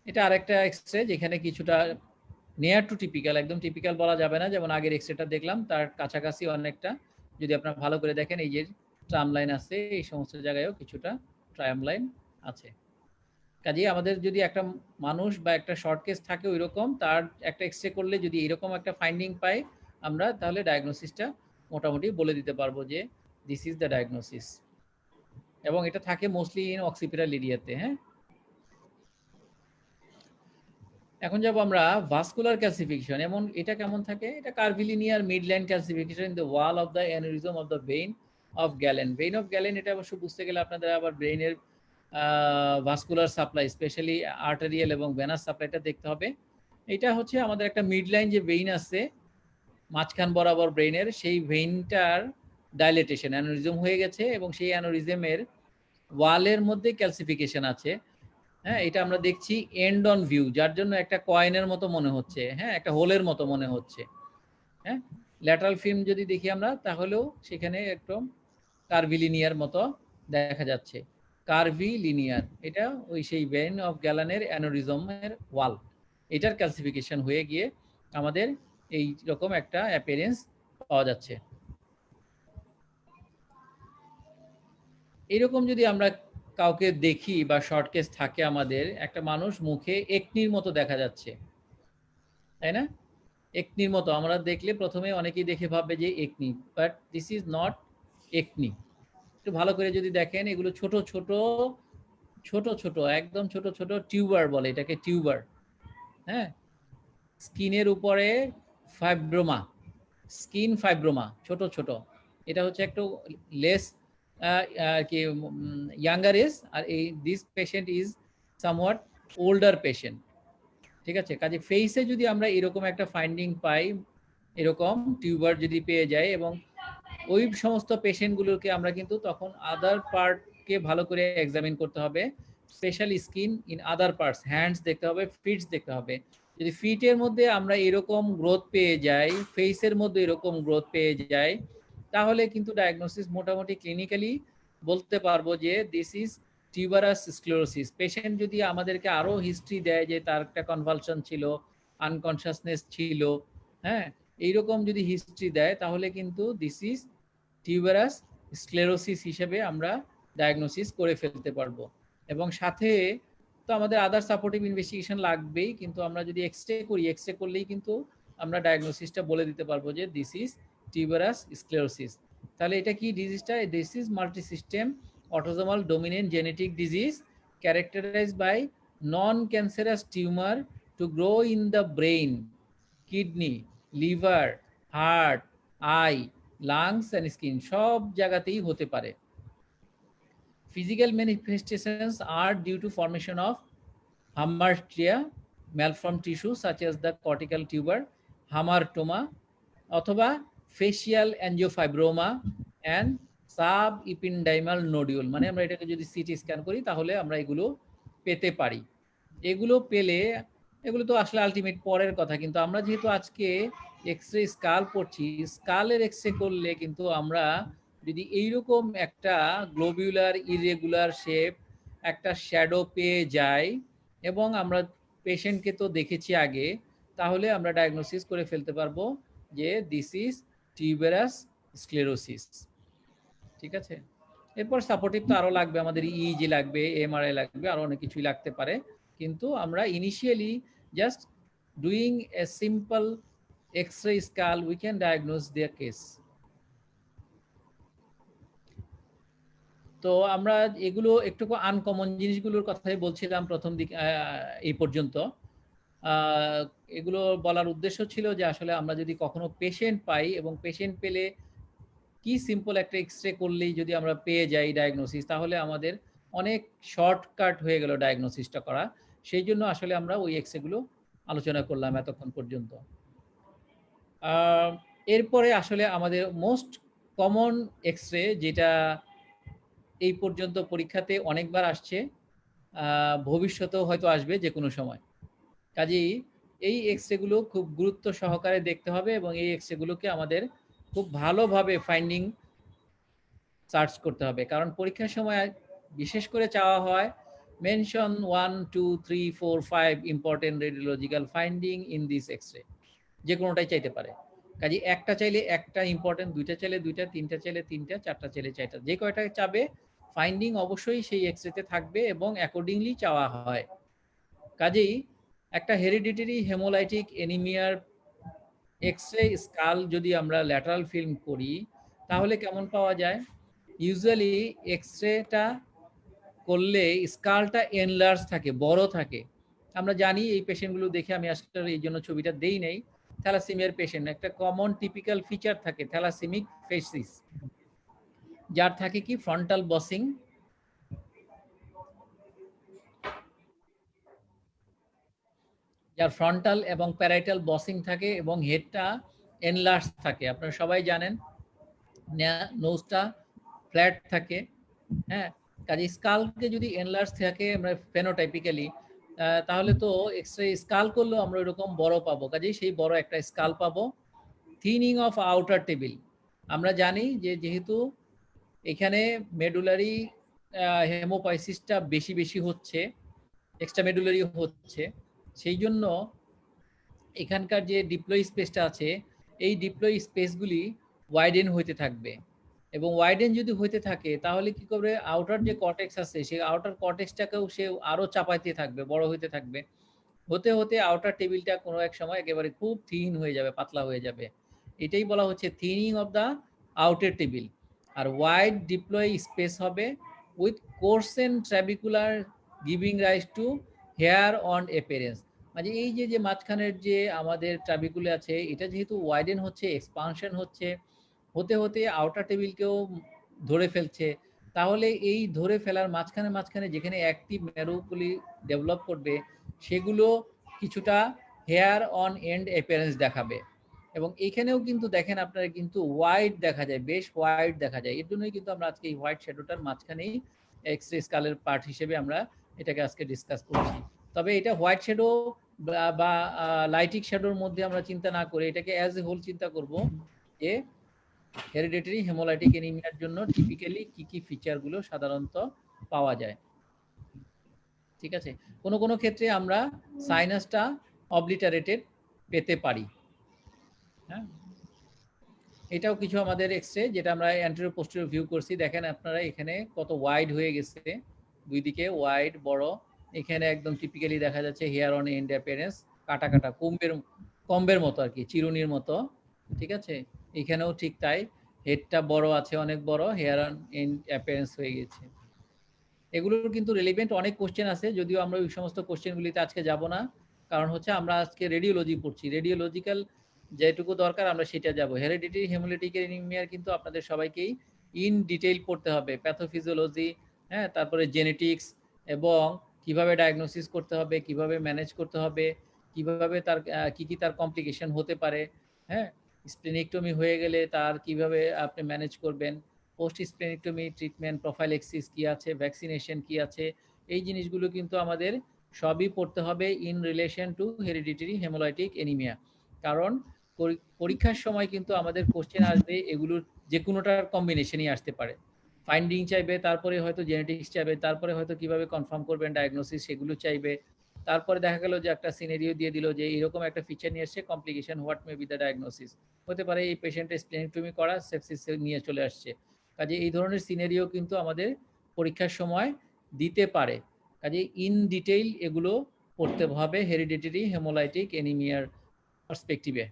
এটা আরেকটা এক্সরে যেখানে কিছুটা নিয়ার টু টিপিক্যাল, একদম টিপিক্যাল বলা যাবে না, যেমন আগের এক্সরেটা দেখলাম তার কাছাকাছি অনেকটা, যদি আপনারা ভালো করে দেখেন এই যে ট্রাম লাইন আছে, এই সমস্ত জায়গায়ও কিছুটা ট্রাম লাইন আছে। কাজেই আমাদের যদি একটা মানুষ বা একটা শর্ট কেস থাকে ওই রকম, তার একটা এক্সরে করলে যদি এরকম একটা ফাইন্ডিং পাই আমরা, তাহলে ডায়াগনোসিসটা মোটামুটি বলে দিতে পারবো যে দিস ইজ দ্য ডায়াগনোসিস। এবং এটা থাকে মোস্টলি ইন অক্সিপিটাল এরিয়াতে, হ্যাঁ। এখন যাব আমরা ভাস্কুলার ক্যালসিফিকেশন। এমন এটা কেমন থাকে? এটা curvilinear midline calcification in the wall of the aneurysm of the vein of gallon. Vein of gallon এটা অবশ্য বুঝতে গেলে আপনাদের আবার ব্রেইনের ভাস্কুলার সাপ্লাই, স্পেশালি আর্টারিয়াল এবং ভেনাস সাপ্লাইটা দেখতে হবে। এটা হচ্ছে আমাদের একটা মিডলাইন যে ভেইন আছে মাঝখান বরাবর ব্রেইনের, সেই ভেইনটার ডাইলেটেশন, অ্যানিউরিজম হয়ে গেছে এবং সেই অ্যানিউরিজমের ওয়ালের মধ্যে ক্যালসিফিকেশন আছে, হ্যাঁ। এটা আমরা দেখছি এন্ড অন ভিউ, যার জন্য একটা কয়েনের মতো মনে হচ্ছে, হ্যাঁ, একটা হোলের মতো মনে হচ্ছে, হ্যাঁ। ল্যাটারাল ফিল্ম যদি দেখি আমরা তাহলেও সেখানে একদম কার্ভিলিনিয়ার মতো দেখা যাচ্ছে, কার্ভিলিনিয়ার, এটা ওই সেই ভেইন অফ গ্যালানের অ্যানোরিজমের ওয়াল, এটার ক্যালসিফিকেশন হয়ে গিয়ে আমাদের এই রকম একটা অ্যাপিয়ারেন্স পাওয়া যাচ্ছে। এরকম যদি আমরা কাউকে দেখি বা শর্ট কেস থাকে আমাদের, একটা মানুষ মুখে একনির মতো দেখা যাচ্ছে, তাই না? একনির মতো আমরা দেখলে প্রথমে অনেকেই দেখে ভাববে যে acne, but this is not acne. একটু ভালো করে যদি দেখেন, এগুলো ছোট ছোট ছোট ছোট একদম ছোট ছোট টিউবার বলে এটাকে, টিউবার, হ্যাঁ। স্কিনের উপরে ফাইব্রোমা, স্কিন ফাইব্রোমা, ছোট ছোট, এটা হচ্ছে একটু লেস কি ইয়াঙ্গার এজ, আর এই this patient is somewhat older patient, ঠিক আছে। কাজে ফেসে যদি আমরা এরকম একটা ফাইন্ডিং পাই, এরকম টিউবার যদি পেয়ে যাই, এবং ওই সমস্ত পেশেন্টগুলোকে আমরা কিন্তু তখন আদার পার্টকে ভালো করে এক্সামিন করতে হবে, specially skin in other parts, hands দেখতে হবে, ফিটস দেখতে হবে। যদি ফিটের মধ্যে আমরা এরকম গ্রোথ পেয়ে যাই, ফেসের মধ্যে এরকম গ্রোথ পেয়ে যাই, তাহলে কিন্তু ডায়াগনোসিস মোটামুটি ক্লিনিক্যালি বলতে পারবো যে this is tuberous sclerosis. Patient যদি আমাদেরকে আরো হিস্ট্রি দেয় যে তার একটা কনভালশন ছিল, আনকনশাসনেস ছিল, হ্যাঁ, এইরকম যদি হিস্ট্রি দেয়, তাহলে কিন্তু দিস ইজ টিউবারাস স্ক্লেরোসিস হিসেবে আমরা ডায়াগনোসিস করে ফেলতে পারবো। এবং সাথে তো আমাদের আদার সাপোর্টিভ ইনভেস্টিগেশন লাগবেই, কিন্তু আমরা যদি এক্সরে করি, এক্সরে করলেই কিন্তু আমরা ডায়াগনোসিসটা বলে দিতে পারবো যে দিস ইজ টিউবারাস স্ক্লেরোসিস। তাহলে এটা কি ডিজিজটা? This is multi system autosomal dominant genetic disease characterized by non cancerous tumour to grow in the brain, kidney, liver, heart, eye, lungs and skin, সব জায়গাতেই হতে পারে। Physical manifestations are due to formation of hamartia, malformed tissue such as the cortical tuber, hamartoma, অথবা facial angiofibroma and subependymal nodule। মানে আমরা এটাকে যদি সিটি স্ক্যান করি তাহলে আমরা এগুলো পেতে পারি। এগুলো পেলে, এগুলো তো আসলে আলটিমেট পরের কথা, কিন্তু আমরা যেহেতু আজকে এক্সরে স্কাল পড়ছি, স্কালের এক্সরে করলে কিন্তু আমরা যদি এইরকম একটা গ্লোবিউলার ইরেগুলার শেপ, একটা শ্যাডো পেয়ে যাই, এবং আমরা পেশেন্টকে তো দেখেছি আগে, তাহলে আমরা ডায়াগনোসিস করে ফেলতে পারবো যে দিস ইজ টিউবারাস স্ক্লেরোসিস, ঠিক আছে। এরপর সাপোর্টিভ তো আরো লাগবে, আমাদের ইইজি লাগবে, এমআরআই লাগবে, আরো অনেক কিছুই লাগতে পারে, কিন্তু আমরা initially just doing a simple X-ray skull we can diagnose their case. তো আমরা এগুলো একটু আনকমন জিনিসগুলোর কথাই বলছিলাম প্রথম দিক এই পর্যন্ত। এগুলো বলার উদ্দেশ্য ছিল যে আসলে আমরা যদি কখনো পেশেন্ট পাই এবং পেশেন্ট পেলে কি সিম্পল একটা এক্স-রে করলেই যদি আমরা পেয়ে যাই ডায়াগনোসিস, তাহলে আমাদের অনেক শর্টকাট হয়ে গেল ডায়াগনোসিসটা করা। সেইজন্য আসলে আমরা ওই এক্স-রে গুলো আলোচনা করলাম এতক্ষণ পর্যন্ত। আ এরপরে আসলে আমাদের মোস্ট কমন এক্স-রে যেটা এই পর্যন্ত পরীক্ষাতে অনেকবার আসছে, আ ভবিষ্যতেও হয়তো আসবে যেকোনো সময়। কাজেই এই এক্স-রে গুলো খুব গুরুত্ব সহকারে দেখতে হবে এবং এই এক্স-রে গুলোকে আমাদের খুব ভালোভাবে ফাইন্ডিং সার্চ করতে হবে। কারণ পরীক্ষার সময় বিশেষ করে চাওয়া হয় mention 1, 2, 3, 4, 5 important radiological finding in this X ray. যেকোনোটাই চাইতে পারে। কাজেই একটা চাইলে একটা ইম্পোর্টেন্ট, ২ টা চাইলে ২ টা, ৩ টা চাইলে ৩ টা, ৪ টা চাইলে ৪ টা। যে কয়টা চাবে ফাইন্ডিং অবশ্যই সেই এক্স-রেতে থাকবে এবং অ্যাকর্ডিংলি চাওয়া হয়। কাজেই একটা হেরিডিটারি হেমোলাইটিক অ্যানিমিয়ার এক্স-রে স্কাল যদি আমরা ল্যাটারাল ফিল্ম করি, তাহলে কেমন পাওয়া যায়? ইউজুয়ালি এক্স-রেটা করলে স্কালটা এনলার্জ থাকে, বড় থাকে। আমরা জানি এই পেশেন্টগুলো দেখে আমি আসলে এইজন্য ছবিটা দেই নাই। থ্যালাসেমিয়ার পেশেন্ট একটা কমন টিপিক্যাল ফিচার থাকে থ্যালাসেমিক ফেসিস। যার থাকে কি ফ্রন্টাল বসিং, যার ফ্রন্টাল এবং প্যারাইটাল বসিং থাকে এবং হেডটা এনলার্জ থাকে। আপনারা সবাই জানেন নোজটা ফ্ল্যাট থাকে। হ্যাঁ, কাজে স্কালকে যদি এনলার্জ থাকে আমরা ফেনোটাইপিক্যালি, তাহলে তো এক্স-রে স্কাল করলেও আমরা ওইরকম বড় পাবো। কাজেই সেই বড় একটা স্কাল পাবো। থিনিং অফ আউটার টেবিল, আমরা জানি যে যেহেতু এখানে মেডুলারি হেমোপাইসিসটা বেশি বেশি হচ্ছে, এক্সট্রা মেডুলারি হচ্ছে, সেই জন্য এখানকার যে ডিপ্লয় স্পেসটা আছে এই ডিপ্লয় স্পেসগুলি ওয়াইডেন হইতে থাকবে এবং ওয়াইডেন যদি হইতে থাকে তাহলে কি করবে, আউটার যে কর্টেক্স আছে সেই আউটার কর্টেক্সটাকেও সে আরো চাপাইতে থাকবে, বড় হইতে থাকবে। হতে হতে আউটার টেবিলটা কোনো এক সময় একেবারে খুব থিন হয়ে যাবে, পাতলা হয়ে যাবে। এটাই বলা হচ্ছে thinning of the outer table. আর ওয়াইড ডিপ্লয় স্পেস হবে with coarsen trabecular giving rise to hair on appearance. মানে এই যে যে মাঝখানের যে আমাদের ট্রাবিকুলে আছে এটা যেহেতু ওয়াইডেন হচ্ছে, এক্সপানশন হচ্ছে, হতে হতে আউটার টেবিলকেও ধরে ফেলছে, তাহলে এই ধরে ফেলার মাঝখানে মাঝখানে যেখানে অ্যাক্টিভ ন্যারোগুলি ডেভেলপ করবে সেগুলো কিছুটা হেয়ার অন এন্ড অ্যাপিয়ারেন্স দেখাবে। এবং এখানেও কিন্তু দেখেন আপনারা কিন্তু হোয়াইট দেখা যায়, বেশ হোয়াইট দেখা যায়। এর জন্যই কিন্তু আমরা আজকে এই হোয়াইট শ্যাডোটার মাঝখানেই এক্স-রে স্কালের পার্ট হিসেবে আমরা এটাকে আজকে ডিসকাস করছি। তবে এটা হোয়াইট শ্যাডো বা লাইটিক শ্যাডোর মধ্যে আমরা চিন্তা না করে এটাকে অ্যাজ এ হোল চিন্তা করব যে হেরিডিটারি হেমোলাইটিক অ্যানিমিয়ার জন্য টিপিক্যালি কি কি ফিচারগুলো সাধারণত পাওয়া যায়। ঠিক আছে, কোনো কোনো ক্ষেত্রে আমরা সাইনাসটা অবলিটারেটেড পেতে পারি। হ্যাঁ, এটাও কিছু আমাদের এক্স-রে যেটা আমরা অ্যান্টেরিয়র পোস্টেরিয়র ভিউ করছি। দেখেন আপনারা এখানে কত ওয়াইড হয়ে গেছে, দুই দিকে ওয়াইড বড়। এখানে একদম টিপিক্যালি দেখা যাচ্ছে হেয়ার অন এন্ড অ্যাপিয়ারেন্স কাটা কাটা কম্বের মতো আর কি, চিরুনির মতো। ঠিক আছে, এখানেও ঠিক তাই, হেডটা বড় আছে, অনেক বড়, হেয়ার অন এন্ড অ্যাপিয়ারেন্স হয়ে গেছে। এগুলোর কিন্তু রিলেভেন্ট অনেক কোশ্চেন আছে, যদিও আমরা ওই সমস্ত কোশ্চেনগুলিতে আজকে যাব না। কারণ হচ্ছে আমরা আজকে রেডিওলজি পড়ছি, রেডিওলজিক্যাল যেটুকু দরকার আমরা সেটা যাব। হেরিডিটারি হেমোলাইটিক অ্যানিমিয়ার কিন্তু আপনাদের সবাইকেই ইন ডিটেইল পড়তে হবে, প্যাথোফিজিওলজি, হ্যাঁ, তারপরে জেনেটিক্স এবং কিভাবে ডায়াগনোসিস করতে হবে, কিভাবে ম্যানেজ করতে হবে, কিভাবে তার কি কি তার কমপ্লিকেশন হতে পারে, হ্যাঁ, স্প্লেনেক্টমি হয়ে গেলে তার কিভাবে আপনি ম্যানেজ করবেন, পোস্ট স্প্লেনেক্টমি ট্রিটমেন্ট প্রোফাইলেক্সিস কি আছে, ভ্যাকসিনেশন কি আছে, এই জিনিসগুলো কিন্তু আমাদের সবই পড়তে হবে in relation to hereditary haemolytic anaemia. কারণ পরীক্ষার সময় কিন্তু আমাদের কোশ্চেন আসবে এগুলোর যে কোনোটার কম্বিনেশনই আসতে পারে। ফাইন্ডিং চাইবে, তারপরে হয়তো জেনেটিক্স চাইবে, তারপরে হয়তো কিভাবে কনফার্ম করবেন ডায়াগনোসিস সেগুলো চাইবে। তারপরে দেখা গেল যে একটা সিনারিও দিয়ে দিল যে এরকম একটা ফিচার নিয়ে এসছে, complication what may be the diagnosis. হতে পারে এই পেশেন্টের স্প্লেনেক্টমি করা সেপসিস নিয়ে চলে আসছে। কাজে এই ধরনের সিনারিও কিন্তু আমাদের পরীক্ষার সময় দিতে পারে। কাজে ইন ডিটেইল এগুলো পড়তে হবে হেরিডিটারি হেমোলাইটিক অ্যানিমিয়ার পার্সপেক্টিভে।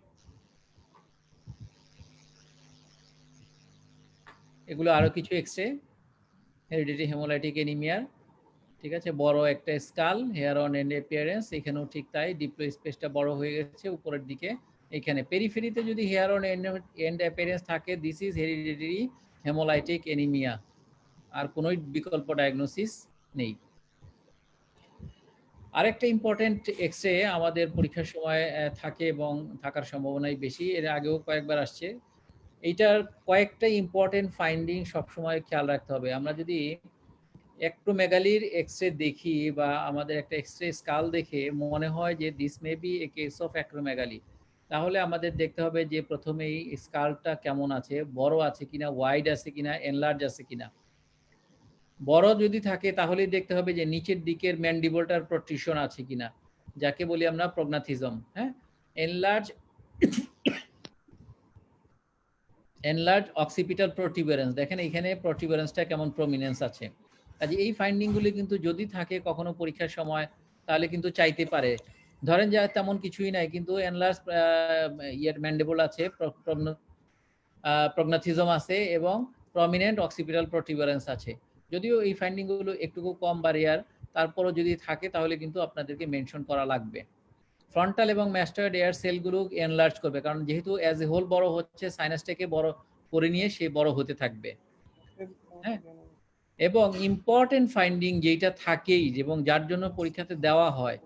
এগুলো আরো কিছু এক্স-রে হেরিডিটারি হেমোলাইটিক অ্যানিমিয়ার। ঠিক আছে, বড় একটা skull, hair on end appearance, এখানেও ঠিক তাই, ডিপ্লো স্পেসটা বড় হয়ে গেছে উপরের দিকে। এখানে পেরিফেরিতে যদি হেয়ার অন এন্ড অ্যাপিয়ারেন্স থাকে, this is hereditary haemolytic anaemia, আর কোনো বিকল্প ডায়াগনোসিস নেই। আরেকটা ইম্পর্টেন্ট এক্স-রে আমাদের পরীক্ষার সময় থাকে এবং থাকার সম্ভাবনাই বেশি, এর আগেও কয়েকবার আসছে। এইটার কয়েকটা ইম্পর্টেন্ট ফাইন্ডিং সবসময় খেয়াল রাখতে হবে। আমরা যদি অ্যাক্রোমেগালির এক্স-রে দেখি বা আমাদের একটা এক্স-রে স্কাল দেখে মনে হয় যে this may be a case of acromegaly, তাহলে আমাদের দেখতে হবে যে প্রথমেই স্কালটা কেমন আছে, বড় আছে কিনা, ওয়াইড আছে কিনা, এনলার্জ আছে কিনা। বড় যদি থাকে তাহলেই দেখতে হবে যে নিচের দিকের ম্যান্ডিবলটার প্রট্রিশন আছে কিনা, যাকে বলি আমরা প্রগনাথিজম। হ্যাঁ, এনলার্জ এনলার্জ অক্সিপিটাল প্রোটিউবেরেন্স, দেখেন এখানে প্রোটিউবেরেন্সটা কেমন প্রমিনেন্স আছে। কাজে এই ফাইন্ডিংগুলি কিন্তু যদি থাকে কখনো পরীক্ষার সময়, তাহলে কিন্তু চাইতে পারে। ধরেন যে তেমন কিছুই নাই, কিন্তু এনলার্জ ইয়ের ম্যান্ডিবল আছে, প্রগনাথিজম আছে এবং প্রমিনেন্ট অক্সিপিটাল প্রোটিউবেরেন্স আছে। যদিও এই ফাইন্ডিংগুলো একটু কম বা রেয়ার, তারপরও যদি থাকে তাহলে কিন্তু আপনাদেরকে মেনশন করা লাগবে। ফ্রন্টাল এবং ম্যাস্টয়েড এয়ার সেলগুলো এনলার্জ করবে, কারণ যেহেতু অ্যাজ এ হোল বড় হচ্ছে, সাইনাসটাকে বড় করে নিয়ে সে বড় হতে থাকবে। হ্যাঁ, এবং ইম্পর্টেন্ট ফাইন্ডিং যেটা থাকেই এবং যার জন্য পরীক্ষাতে দেওয়া হয়,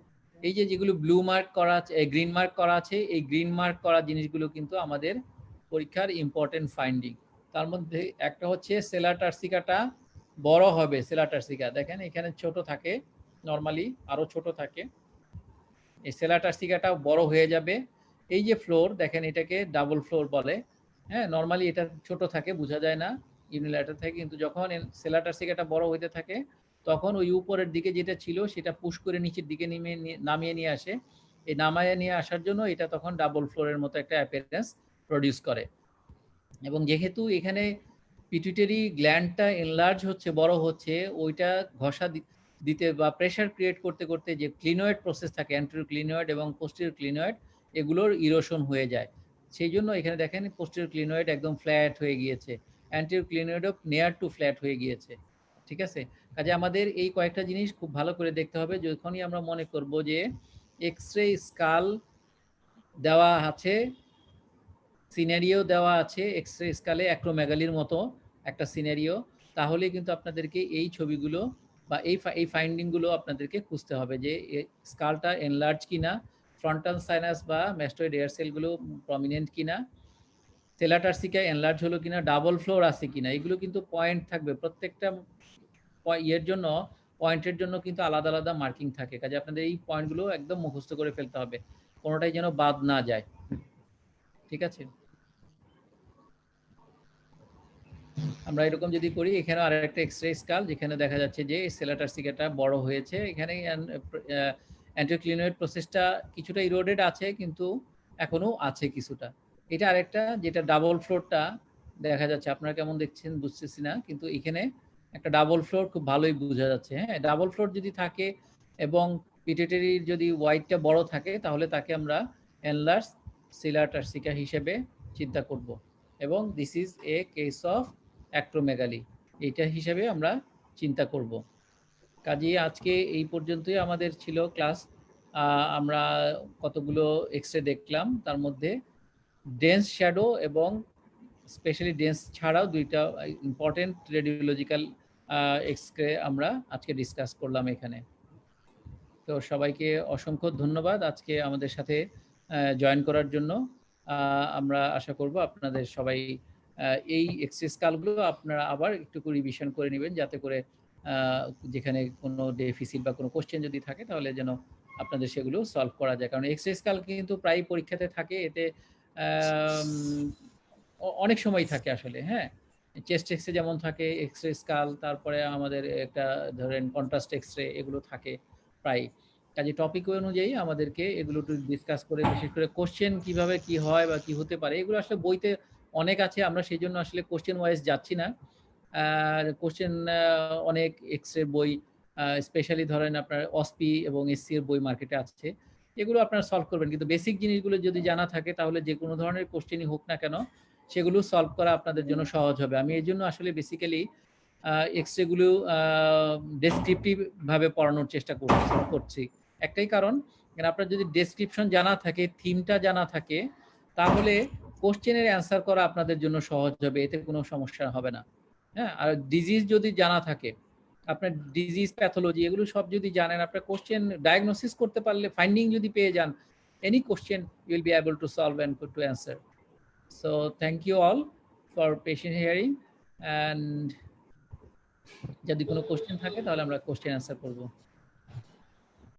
এই যে যেগুলো ব্লু মার্ক করা আছে, গ্রিন মার্ক করা আছে, এই গ্রিন মার্ক করা জিনিসগুলো কিন্তু আমাদের পরীক্ষার ইম্পর্টেন্ট ফাইন্ডিং। তার মধ্যে একটা হচ্ছে সেলার টার্সিকাটা বড় হবে। সেলার টার্সিকা দেখেন এখানে ছোট থাকে, নর্মালি আরো ছোট থাকে, এই সেলার টার্সিকাটা বড় হয়ে যাবে। এই যে ফ্লোর দেখেন, এটাকে ডাবল ফ্লোর বলে। হ্যাঁ, নর্মালি এটা ছোট থাকে, বোঝা যায় না, ইউনিল্যাটার থাকে, কিন্তু যখন সেলার টার্সিকাটা বড় হইতে থাকে তখন ওই উপরের দিকে যেটা ছিল সেটা পুশ করে নিচের দিকে নামিয়ে নিয়ে আসে। এই নামায় নিয়ে আসার জন্য এটা তখন ডাবল ফ্লোরের মতো একটা অ্যাপিয়ারেন্স প্রডিউস করে। এবং যেহেতু এখানে পিটুইটারি গ্ল্যান্ডটা এনলার্জ হচ্ছে, বড় হচ্ছে, ওইটা ঘষা দিতে বা প্রেশার ক্রিয়েট করতে করতে যে ক্লিনয়েড প্রসেস থাকে, অ্যান্টেরিয়র ক্লিনয়েড এবং পোস্টেরিয়র ক্লিনয়েড, এগুলোর ইরোশন হয়ে যায়। সেই জন্য এখানে দেখেন পোস্টেরিয়র ক্লিনয়েড একদম ফ্ল্যাট হয়ে গিয়েছে, অ্যান্টেরিয়র ক্লিনয়েডও নিয়ার টু ফ্ল্যাট হয়ে গিয়েছে। ঠিক আছে, কাজে আমাদের এই কয়েকটা জিনিস খুব ভালো করে দেখতে হবে যখনই আমরা মনে করব যে এক্স-রে স্কাল দেওয়া আছে, সিনারিও দেওয়া আছে এক্স-রে স্কালে অ্যাক্রোমেগালির মতো একটা সিনারিও, তাহলে কিন্তু আপনাদেরকে এই ছবিগুলো বা এই ফাইন্ডিংগুলো আপনাদেরকে খুঁজতে হবে যে স্কালটা এনলার্জ কিনা, ফ্রন্টাল সাইনাস বা ম্যাস্টয়েড এয়ার সেলগুলো প্রমিনেন্ট কিনা, সেলাটার্সিকা এনলার্জ হলো কিনা, ডাবল ফ্লোর আছে কিনা, এগুলো কিন্তু পয়েন্ট থাকবে। প্রত্যেকটা ইয়ের জন্য, পয়েন্টের জন্য কিন্তু আলাদা আলাদা মার্কিং থাকে। কাজে আপনাদের এই পয়েন্টগুলো একদম মুখস্থ করে ফেলতে হবে, কোনোটাই যেন বাদ না যায়। ঠিক আছে, আমরা এরকম যদি করি, এখানে আরেকটা এক্স-রে স্কাল যেখানে দেখা যাচ্ছে যে সেলাটার্সিকাটা বড় হয়েছে। এখানে অ্যান্টিক্লিনয়েড প্রসেসটা কিছুটা ইরোডেড আছে, কিন্তু এখনো আছে কিছুটা। এটা আরেকটা যেটা ডাবল ফ্লোরটা দেখা যাচ্ছে, আপনারা কেমন দেখছেন বুঝতেছি না, কিন্তু এখানে একটা ডাবল ফ্লোর খুব ভালোই বোঝা যাচ্ছে। হ্যাঁ, ডাবল ফ্লোর যদি থাকে এবং পিটুইটারির যদি ওয়াইডটা বড় থাকে, তাহলে তাকে আমরা এনলার্জ সেলাটার্সিকা হিসেবে চিন্তা করব, এবং this is a case of acromegaly, এইটা হিসেবে আমরা চিন্তা করব। কাজেই আজকে এই পর্যন্তই আমাদের ছিল ক্লাস। আমরা কতগুলো এক্স-রে দেখলাম, তার মধ্যে ডেন্স শ্যাডো এবং স্পেশালি ডেন্স ছাড়াও দুইটা ইম্পর্টেন্ট রেডিওলজিক্যাল এক্স-রে আমরা আজকে ডিসকাস করলাম এখানে। তো সবাইকে অসংখ্য ধন্যবাদ আজকে আমাদের সাথে জয়েন করার জন্য। আমরা আশা করব আপনাদের সবাই এই এক্সারসাইজ কালগুলো আপনারা আবার একটু রিভিশন করে নেবেন, যাতে করে যেখানে কোনো ডেফিসিট বা কোনো কোশ্চেন যদি থাকে তাহলে যেন আপনাদের সেগুলো সলভ করা যায়। কারণ এক্সারসাইজ কাল কিন্তু প্রায় পরীক্ষাতে থাকে, এতে অনেক সময় থাকে আসলে। হ্যাঁ, চেস্ট এক্স-রে যেমন থাকে, এক্স-রে স্কাল, তারপরে আমাদের একটা ধরেন কন্ট্রাস্ট এক্স-রে, এগুলো থাকে প্রায়। কাজে টপিক অনুযায়ী আমাদেরকে এগুলো একটু ডিসকাস করে, বিশেষ করে কোশ্চেন কিভাবে কি হয় বা কি হতে পারে, এগুলো আসলে বইতে অনেক আছে, আমরা সেই জন্য আসলে কোশ্চেন ওয়াইজ যাচ্ছি না। কোশ্চেন অনেক এক্স-রে বই, স্পেশালি ধরেন আপনার অসপি এবং এসসি এর বই মার্কেটে আছে, এগুলো আপনারা সলভ করবেন। কিন্তু বেসিক জিনিসগুলো যদি জানা থাকে, তাহলে যে কোনো ধরনের কোশ্চেনই হোক না কেন, সেগুলো সলভ করা আপনাদের জন্য সহজ হবে। আমি এই জন্য আসলে বেসিক্যালি এক্স রেগুলো ডেসক্রিপটিভ ভাবে পড়ানোর চেষ্টা করছি। একটাই কারণ, আপনার যদি ডেসক্রিপশন জানা থাকে, থিমটা জানা থাকে, তাহলে কোশ্চেনের অ্যান্সার করা আপনাদের জন্য সহজ হবে, এতে কোনো সমস্যা হবে না। হ্যাঁ, আর ডিজিজ যদি জানা থাকে, আপনার ডিজিজ প্যাথোলজি এগুলো সব যদি জানেন, আপনার কোশ্চেন ডায়াগনোসিস করতে পারলে, ফাইন্ডিং যদি পেয়ে যান, any question you will be able to solve and to answer. So thank you all for patient hearing, and যদি কোনো কোশ্চেন থাকে তাহলে আমরা কোশ্চেন অ্যান্সার করব।